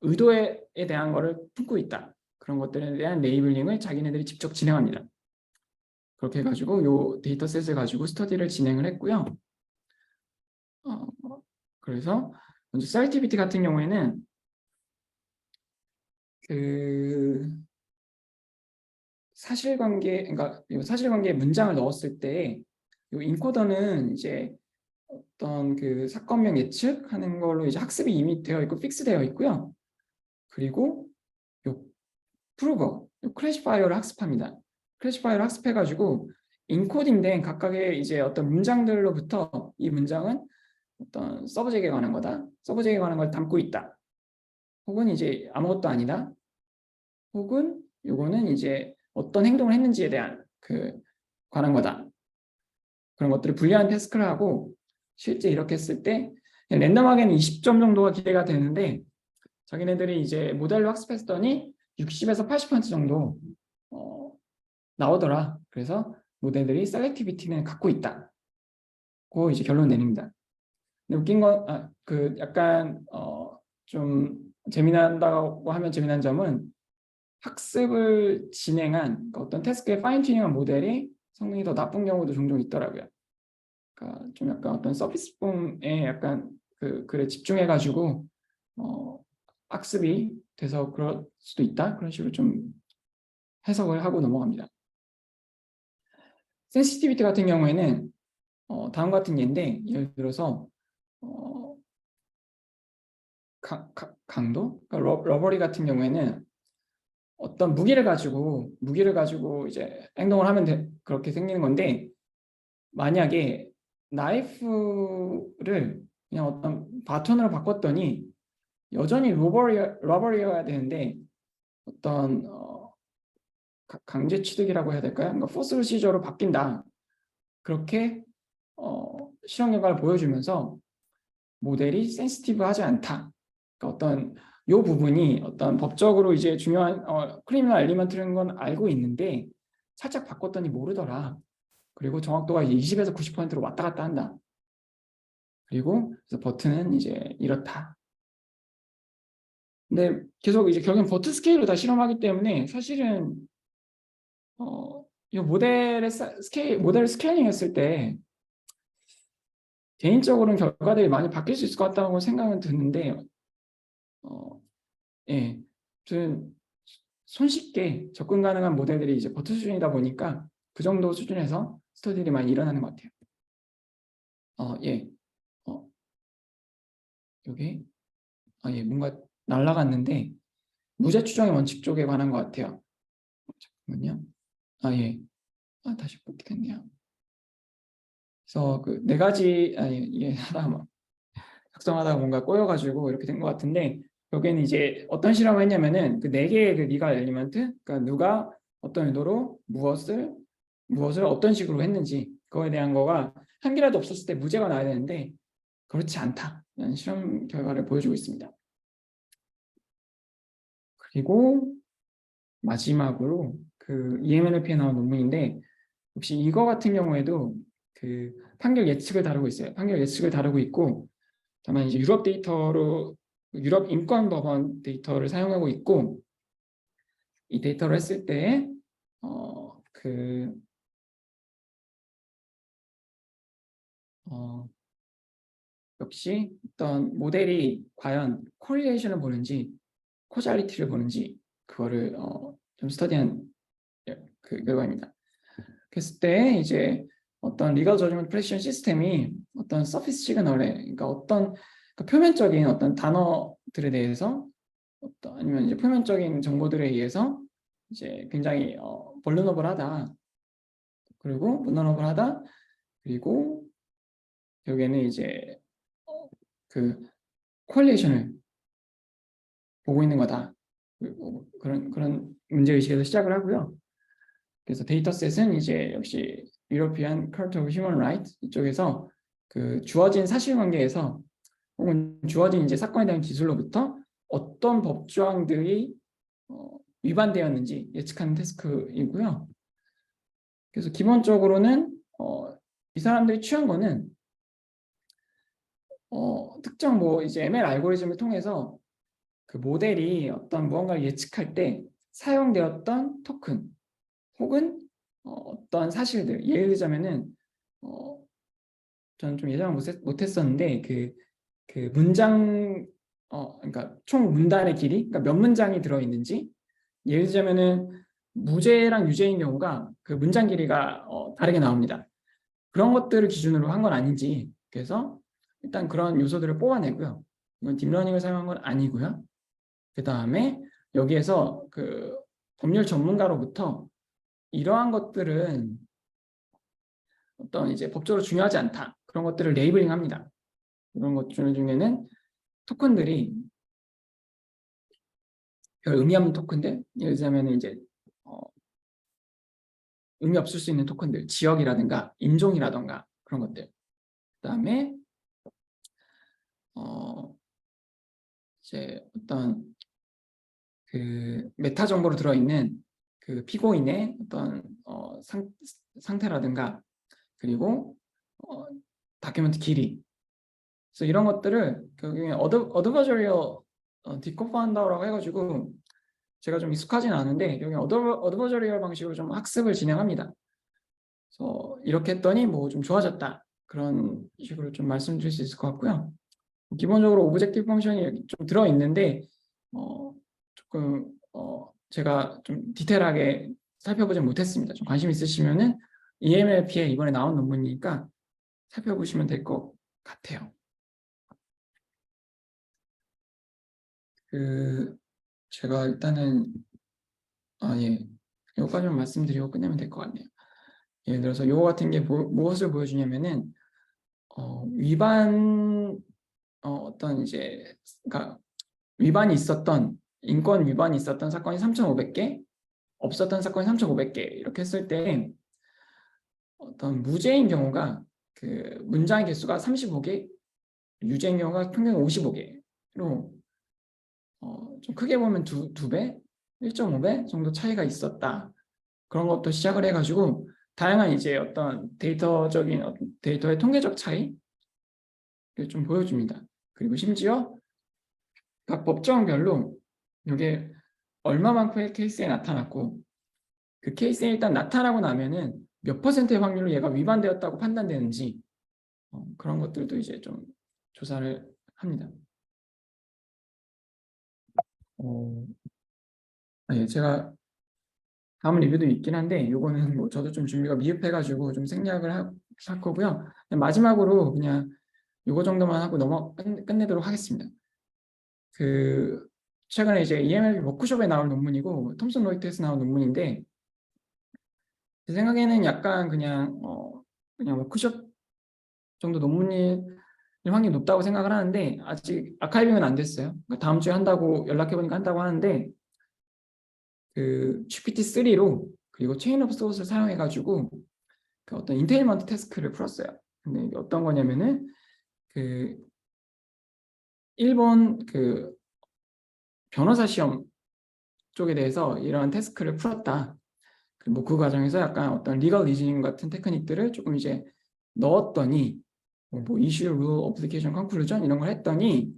의도에 대한 거를 품고 있다. 그런 것들에 대한 레이블링을 자기네들이 직접 진행합니다. 그렇게 해가지고 요 데이터셋을 가지고 스터디를 진행을 했고요. 그래서 먼저 셀렉티비티 같은 경우에는 그 사실관계, 그러니까 이 사실관계에 문장을 넣었을 때 이 인코더는 이제 어떤 그 사건명 예측하는 걸로 이제 학습이 이미 되어 있고 픽스되어 있고요. 그리고 요 프루버, 요 클래시파이어를 학습합니다. 클래시파이어를 학습해가지고 인코딩된 각각의 이제 어떤 문장들로부터 이 문장은 어떤 서브젝트에 관한 거다. 서브젝트에 관한 걸 담고 있다. 혹은 이제 아무것도 아니다. 혹은 요거는 이제 어떤 행동을 했는지에 대한 관한 거다. 그런 것들을 분리한 태스크를 하고 실제 이렇게 했을 때 랜덤하게는 20점 정도가 기대가 되는데 자기네들이 이제 모델로 학습했더니 60에서 80% 정도 나오더라. 그래서 모델들이 셀렉티비티는 갖고 있다. 고 이제 결론 내립니다. 근데 웃긴 건 약간 좀 재미난다고 하면 재미난 점은 학습을 진행한 그러니까 어떤 태스크에 파인 튜닝한 모델이 성능이 더 나쁜 경우도 종종 있더라고요. 그러니까 좀 약간 어떤 서비스 폼에 약간 글에 집중해가지고 학습이 돼서 그럴 수도 있다. 그런 식으로 좀 해석을 하고 넘어갑니다. 센시티비티 같은 경우에는 다음 같은 예인데 예를 들어서 강도? 그러니까 러버리 같은 경우에는 어떤 무기를 가지고 이제 행동을 하면 그렇게 생기는 건데 만약에 나이프를 그냥 어떤 바톤으로 바꿨더니 여전히 러버리여야 되는데 어떤 강제 취득이라고 해야 될까요? 그러니까 포스 프로시저로 바뀐다. 그렇게 실험 결과를 보여주면서 모델이 센시티브하지 않다. 그러니까 어떤 요 부분이 어떤 법적으로 이제 중요한 크리미널 엘리먼트라는 건 알고 있는데 살짝 바꿨더니 모르더라. 그리고 정확도가 20에서 90%로 왔다 갔다 한다. 그리고 그래서 버튼은 이제 이렇다. 근데 계속 이제 결국엔 버튼 스케일로 다 실험하기 때문에 사실은 이 모델을 스케일링 했을 때 개인적으로는 결과들이 많이 바뀔 수 있을 것 같다고 생각은 드는데 예, 저는 손쉽게 접근 가능한 모델들이 이제 버튼 수준이다 보니까 그 정도 수준에서 스터디들이 많이 일어나는 것 같아요. 예, 여기 예, 뭔가 날라갔는데 무죄 추정의 원칙 쪽에 관한 것 같아요. 잠깐만요. 예, 다시 복귀됐네요. 그래서 그 네 가지 이게 하다가 작성하다가 뭔가 꼬여가지고 이렇게 된 것 같은데 여기는 이제 어떤 실험을 했냐면은 그 네 개의 그 리갈 엘리먼트, 그러니까 누가 어떤 의도로 무엇을 어떤 식으로 했는지 그거에 대한 거가 한 개라도 없었을 때 무죄가 나야 되는데 그렇지 않다라는 실험 결과를 보여주고 있습니다. 그리고 마지막으로 그 EMNLP에 나온 논문인데 혹시 이거 같은 경우에도 그 판결 예측을 다루고 있어요. 판결 예측을 다루고 있고 다만 이제 유럽 인권 법원 데이터를 사용하고 있고 이 데이터를 했을 때 역시 어떤 모델이 과연 코릴레이션을 보는지 코잘리티를 보는지 그거를 좀 스터디한 그 결과입니다. 그랬을 때 이제 어떤 리걸 저지먼트 프레디션 시스템이 어떤 서피스 시그널에 그러니까 어떤 그러니까 표면적인 어떤 단어들에 대해서 아니면 이제 표면적인 정보들에 의해서 이제 굉장히 벌너너블하다. 그리고 여기에는 이제 그 콜리에이션을 보고 있는 거다. 그런 문제 의식에서 시작을 하고요. 그래서 데이터셋은 이제 역시 유로피안 커트 오브 휴먼 라이트 이쪽에서 그 주어진 사실관계에서 혹은 주어진 이제 사건에 대한 기술로부터 어떤 법조항들이 위반되었는지 예측하는 태스크이고요. 그래서 기본적으로는 이 사람들이 취한 거는 특정 뭐 이제 ML 알고리즘을 통해서 그 모델이 어떤 무언가를 예측할 때 사용되었던 토큰 혹은 어떤 사실들 예를 들자면은 저는 좀 예상을 못했었는데 그 문장 그러니까 총 문단의 길이 그러니까 몇 문장이 들어있는지 예를 들자면은 무죄랑 유죄인 경우가 그 문장 길이가 다르게 나옵니다. 그런 것들을 기준으로 한 건 아닌지 그래서 일단 그런 요소들을 뽑아내고요. 이건 딥러닝을 사용한 건 아니고요. 그 다음에 여기에서 그 법률 전문가로부터 이러한 것들은 어떤 이제 법적으로 중요하지 않다. 그런 것들을 레이블링합니다. 이런 것들 중에는 토큰들이 별 의미 없는 토큰들, 예를 들자면 이제 의미 없을 수 있는 토큰들, 지역이라든가 인종이라든가 그런 것들. 그다음에 이제 어떤 그 메타 정보로 들어있는 그 피고인의 어떤 상태라든가 그리고 다큐멘트 길이. 그래서 이런 것들을 결국에 어드버저리어 디코파운더라고 해가지고 제가 좀 익숙하지는 않은데 여기 어드버저리얼 방식으로 좀 학습을 진행합니다. 그래서 이렇게 했더니 뭐 좀 좋아졌다. 그런 식으로 좀 말씀드릴 수 있을 것 같고요. 기본적으로 오브젝티브 펑션이 좀 들어있는데 조금 제가 좀 디테일하게 살펴보지 못했습니다. 좀 관심 있으시면은 EMLP에 이번에 나온 논문이니까 살펴보시면 될 것 같아요. 제가 일단은 예, 여기까지만 말씀드리고 끝내면 될 것 같네요. 예를 들어서 요거 같은 게 무엇을 보여주냐면은 어떤 이제 그러니까 위반이 있었던 인권 위반이 있었던 사건이 3,500개, 없었던 사건이 3,500개 이렇게 했을 때 어떤 무죄인 경우가 그 문장의 개수가 35개, 유죄인 경우가 평균 55개로 좀 크게 보면 두 배, 1.5배 정도 차이가 있었다. 그런 것도 시작을 해가지고 다양한 이제 어떤 데이터의 통계적 차이를 좀 보여줍니다. 그리고 심지어 각 법정별로 이게 얼마만큼의 케이스에 나타났고 그 케이스에 일단 나타나고 나면은 몇 퍼센트의 확률로 얘가 위반되었다고 판단되는지 그런 것들도 이제 좀 조사를 합니다. 예, 제가 다음 리뷰도 있긴 한데 이거는 뭐 저도 좀 준비가 미흡해가지고 좀 생략을 할 거고요. 마지막으로 그냥 이거 정도만 하고 끝내도록 하겠습니다. 최근에 이제 EML 워크숍에 나온 논문이고 톰슨 로이터에서 나온 논문인데 제 생각에는 약간 그냥 워크숍 정도 논문일 확률이 높다고 생각을 하는데 아직 아카이빙은 안 됐어요. 그러니까 다음 주에 한다고 연락해보니까 한다고 하는데 GPT-3로 그리고 체인 오브 소스를 사용해가지고 그 어떤 인테일먼트 태스크를 풀었어요. 근데 이게 어떤 거냐면은 일본 변호사 시험 쪽에 대해서 이런 태스크를 풀었다. 뭐 그 과정에서 약간 어떤 리걸 리즈닝 같은 테크닉들을 조금 이제 넣었더니 뭐 이슈 룰 어플리케이션 컨클루전 이런 걸 했더니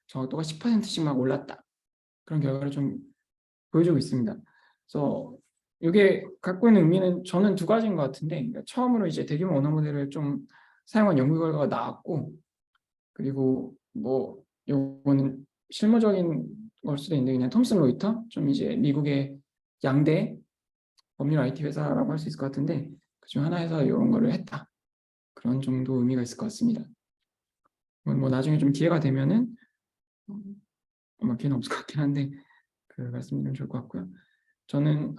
정확도가 10%씩 막 올랐다. 그런 결과를 좀 보여주고 있습니다. 그래서 이게 갖고 있는 의미는 저는 두 가지인 것 같은데 그러니까 처음으로 이제 대규모 언어 모델을 좀 사용한 연구 결과가 나왔고 그리고 뭐 요거는 실무적인 걸 수도 있는데 그냥 톰슨 로이터 좀 이제 미국의 양대 법률 IT 회사라고 할 수 있을 것 같은데 그중 하나에서 이런 거를 했다. 그런 정도 의미가 있을 것 같습니다. 뭐 나중에 좀 기회가 되면은 아마 기회는 없을 것 같긴 한데 말씀드리면 좋을 것 같고요. 저는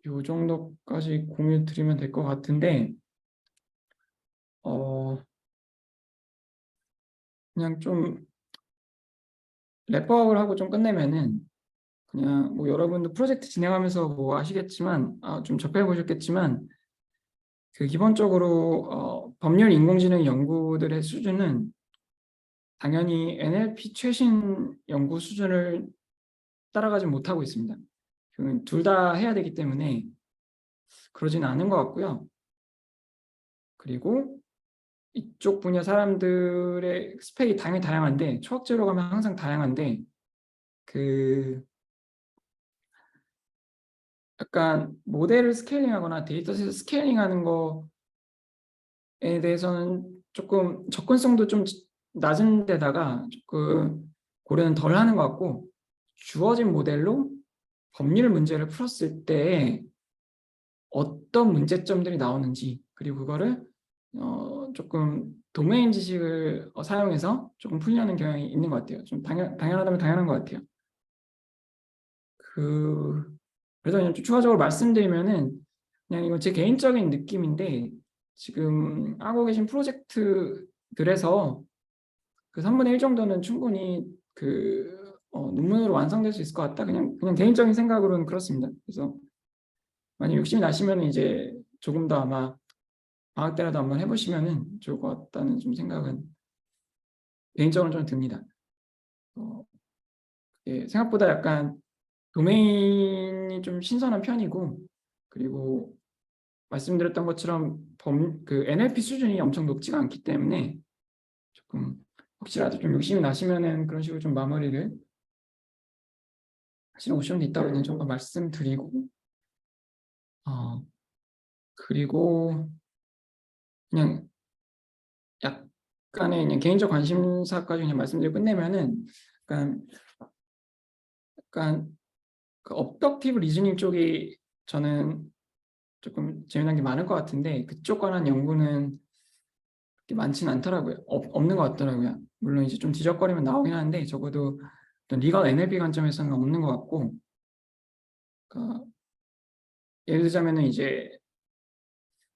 요 정도까지 공유 드리면 될 것 같은데 그냥 좀 랩업을 하고 좀 끝내면은 그냥 뭐 여러분도 프로젝트 진행하면서 뭐 아시겠지만 좀 접해 보셨겠지만 기본적으로 법률 인공지능 연구들의 수준은 당연히 NLP 최신 연구 수준을 따라가지 못하고 있습니다. 둘 다 해야 되기 때문에 그러지는 않은 것 같고요. 그리고 이쪽 분야 사람들의 스펙이 당연히 다양한데 초학제로 가면 항상 다양한데 약간 모델을 스케일링하거나 데이터셋을 스케일링하는 거에 대해서는 조금 접근성도 좀 낮은 데다가 조금 고려는 덜 하는 것 같고 주어진 모델로 법률 문제를 풀었을 때 어떤 문제점들이 나오는지 그리고 그거를 조금 도메인 지식을 사용해서 조금 풀려는 경향이 있는 것 같아요. 좀 당연하다면 당연한 것 같아요. 그래서 그냥 좀 추가적으로 말씀드리면은 그냥 이건 제 개인적인 느낌인데 지금 하고 계신 프로젝트들에서 그 3분의 1 정도는 충분히 논문으로 완성될 수 있을 것 같다. 그냥 개인적인 생각으로는 그렇습니다. 그래서 만약 욕심이 나시면 이제 조금 더 아마 방학 때라도 한번 해보시면은 좋을 것 같다는 좀 생각은 개인적으로 좀 듭니다. 예, 생각보다 약간 도메인이 좀 신선한 편이고, 그리고 말씀드렸던 것처럼 NLP 수준이 엄청 높지가 않기 때문에 조금 혹시라도 좀 욕심이 나시면은 그런 식으로 좀 마무리를 하시는 옵션도 있다고 좀 말씀드리고, 그리고 그냥 약간의 그냥 개인적 관심사까지 그냥 말씀드리고 끝내면은 약간 그 업덕티브 리즈닝 쪽이 저는 조금 재미난 게 많을 것 같은데 그쪽 관한 연구는 그렇게 많지는 않더라고요. 없는 것 같더라고요. 물론 이제 좀 뒤적거리면 나오긴 하는데 적어도 어떤 리걸 NLP 관점에서는 없는 것 같고, 그러니까 예를 들자면은 이제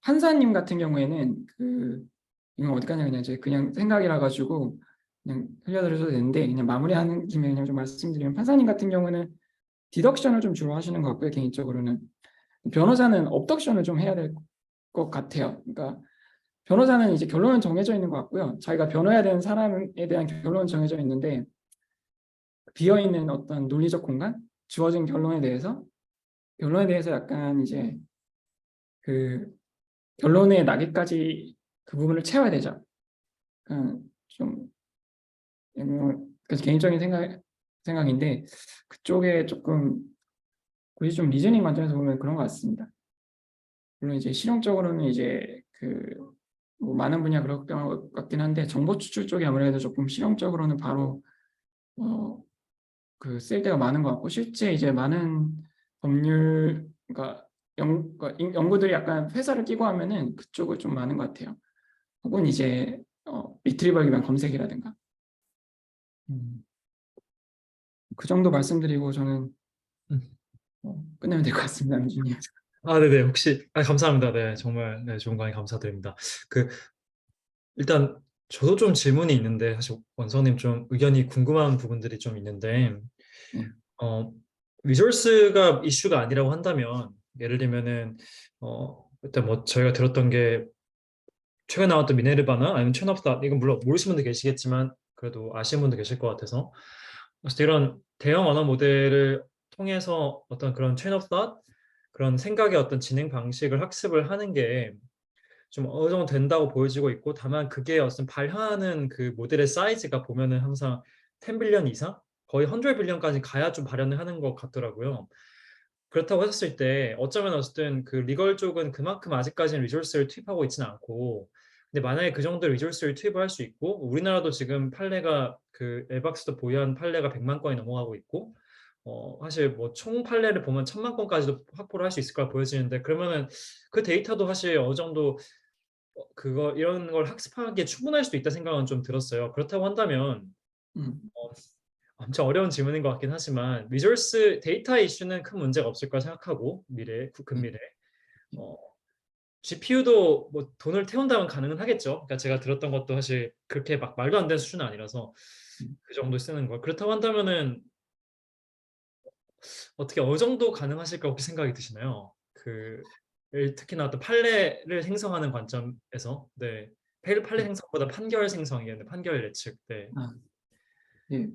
판사님 같은 경우에는 이건 어디까지 그냥 제 그냥 생각이라 가지고 그냥 흘려드려도 되는데 그냥 마무리하는 김에 그냥 좀 말씀드리면 판사님 같은 경우는 디덕션을 좀 주로 하시는 것 같고요. 개인적으로는 변호사는 업덕션을 좀 해야 될 것 같아요. 그러니까 변호사는 이제 결론은 정해져 있는 것 같고요. 자기가 변호해야 되는 사람에 대한 결론은 정해져 있는데 비어 있는 어떤 논리적 공간, 주어진 결론에 대해서 약간 이제 그 결론에 나기까지 그 부분을 채워야 되죠. 좀 그래서 개인적인 생각인데 그쪽에 조금 굳이 좀 리즈닝 관점에서 보면 그런 것 같습니다. 물론 이제 실용적으로는 이제 뭐 많은 분야 그럴 것 같긴 한데 정보 추출 쪽이 아무래도 조금 실용적으로는 바로 쓸 때가 많은 것 같고 실제 이제 많은 법률 그러니까 연구들이 약간 회사를 끼고 하면은 그쪽을 좀 많은 것 같아요. 혹은 이제 리트리버 기반 검색이라든가 그 정도 말씀드리고 저는 음. 끝내면 될 것 같습니다, 민준님. 아, 네네. 혹시, 감사합니다. 네, 정말, 네, 좋은 강의 감사드립니다. 그, 일단, 저도 좀 질문이 있는데, 사실 원서님 좀 의견이 궁금한 부분들이 좀 있는데, 네. 어, 리소스가 이슈가 아니라고 한다면, 예를 들면은, 일단 뭐, 저희가 들었던 게, 최근에 나왔던 미네르바나 아니면 체인업스타, 이건 물론 모르시는 분도 계시겠지만, 그래도 아시는 분도 계실 것 같아서, 그래서 이런 대형 언어 모델을 통해서 어떤 그런 체인 오브 థాట్ 그런 생각의 어떤 진행 방식을 학습을 하는 게 좀 어느 정도 된다고 보여지고 있고 다만 그게 어떤 발현하는 그 모델의 사이즈가 보면은 항상 10빌리언 이상 거의 100빌리언까지 가야 좀 발현을 하는 것 같더라고요. 그렇다고 했을 때 어쩌면 어쨌든 그 리걸 쪽은 그만큼 아직까지는 리소스를 투입하고 있지는 않고 근데 만약에 그 정도 리소스를 투입을 할 수 있고 우리나라도 지금 판례가 그 엘박스도 보유한 판례가 100만 건이 넘어가고 있고 사실 뭐 총 판례를 보면 1000만 건까지도 확보를 할 수 있을 거라 보여지는데 그러면은 그 데이터도 사실 어느 정도 그거 이런 걸 학습하기에 충분할 수도 있다 생각은 좀 들었어요. 그렇다고 한다면 음, 어, 엄청 어려운 질문인 것 같긴 하지만 리소스 데이터 이슈는 큰 문제가 없을 거라 생각하고 네. 근미래 어, GPU도 뭐 돈을 태운다면 가능은 하겠죠. 그러니까 제가 들었던 것도 사실 그렇게 막 말도 안 되는 수준은 아니라서 음, 그 정도 쓰는 걸 그렇다고 한다면은 어떻게 어느 정도 가능하실까 혹시 생각이 드시나요? 특히나 어떤 판례를 생성하는 관점에서 네 판례 생성보다 판결 생성이겠네 판결 예측 네. 아, 예.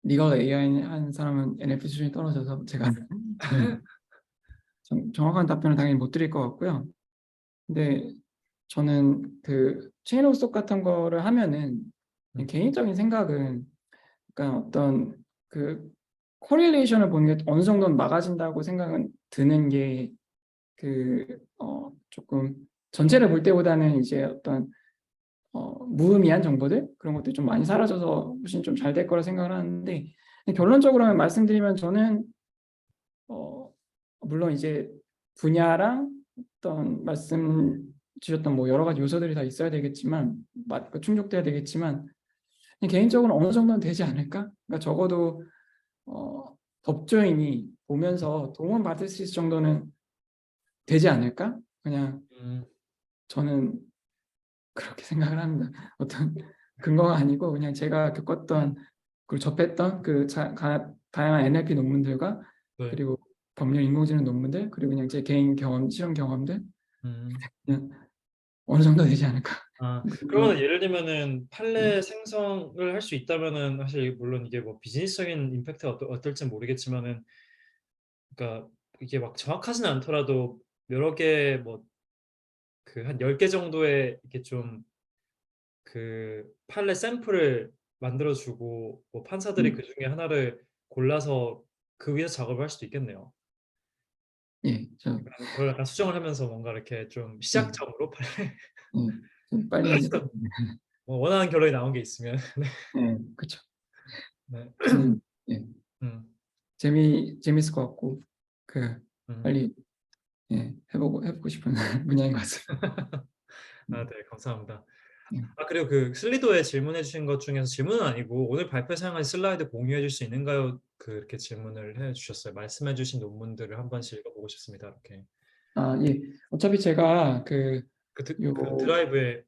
리걸 AI 한 사람은 NLP 수준이 떨어져서 제가 정확한 답변을 당연히 못 드릴 것 같고요. 근데 저는 체인 오브 속 같은 거를 하면은 음, 개인적인 생각은 그러니까 어떤 코릴레이션을 보는 게 어느 정도는 막아진다고 생각은 드는 게 조금 전체를 볼 때보다는 이제 어떤 무의미한 정보들 그런 것들이 좀 많이 사라져서 훨씬 좀 잘 될 거라 생각을 하는데 결론적으로는 말씀드리면 저는 어, 물론 이제 분야랑 어떤 말씀 주셨던 뭐 여러 가지 요소들이 다 있어야 되겠지만 충족돼야 되겠지만 개인적으로 어느 정도는 되지 않을까? 그러니까 적어도 법조인이 보면서 도움을 받을 수 있을 정도는 되지 않을까? 그냥 음, 저는 그렇게 생각을 합니다. 어떤 근거가 아니고 그냥 제가 겪었던 그리고 접했던 다양한 NLP 논문들과 네. 그리고 법률 인공지능 논문들 그리고 그냥 제 개인 경험, 실험 경험들 음. 그냥 어느 정도 되지 않을까? 아, 그 그러면 정도. 예를 들면은 네. 판례 생성을 할 수 있다면은 사실 물론 이게 뭐 비즈니스적인 임팩트가 어떨지는 모르겠지만은, 그러니까 이게 막 정확하지는 않더라도 여러 개 뭐 그 한 10개 정도의 이렇게 좀 그 판례 샘플을 만들어 주고 뭐 판사들이 음, 그중에 하나를 골라서 그 위에서 작업을 할 수도 있겠네요. 예, 약간 그걸 약간 수정을 하면서 뭔가 이렇게 좀 예, 시작점으로 판례 예, 좀 빨리 해주세요. 뭐 원하는 결론이 나온 게 있으면. 예, 그렇죠. 네. 저는 예, 음. 재밌을 것 같고 음. 빨리 해보고 싶은 분야인 것 같습니다. 아, 음, 네. 감사합니다. 예. 아, 그리고 그 슬리도에 질문해 주신 것 중에서 질문은 아니고 "오늘 발표에 사용한 슬라이드 공유해 줄 수 있는가요?" 그렇게 질문을 해 주셨어요. "말씀해 주신 논문들을 한 번씩 읽어 보고 싶습니다." 이렇게. 예. 어차피 제가 그 요 드라이브에.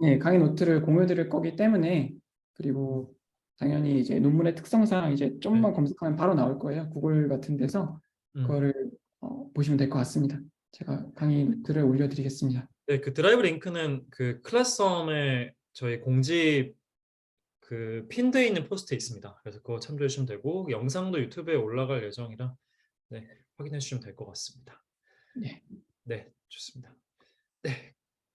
네. 강의 노트를 공유 드릴 거기 때문에 음. 그리고 당연히 이제 논문의 특성상 이제 네. 좀만 검색하면 바로 나올 거예요. 구글 같은 데서 음. 그거를 보시면 될 것 같습니다. 제가 강의 노트를 올려드리겠습니다. 네. 그 드라이브 링크는 그 클래스썸에 저희 공지 그 핀되어 있는 포스트에 있습니다. 그래서 그거 참조해 주시면 되고 영상도 유튜브에 올라갈 예정이라 네, 확인해 주시면 될 것 같습니다. 네. 네. 좋습니다. 네.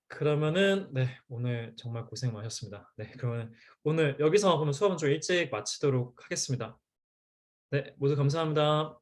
그러면은 네, 오늘 정말 고생 많으셨습니다. 네, 그러면 오늘 여기서 그러면 수업은 좀 일찍 마치도록 하겠습니다. 네, 모두 감사합니다.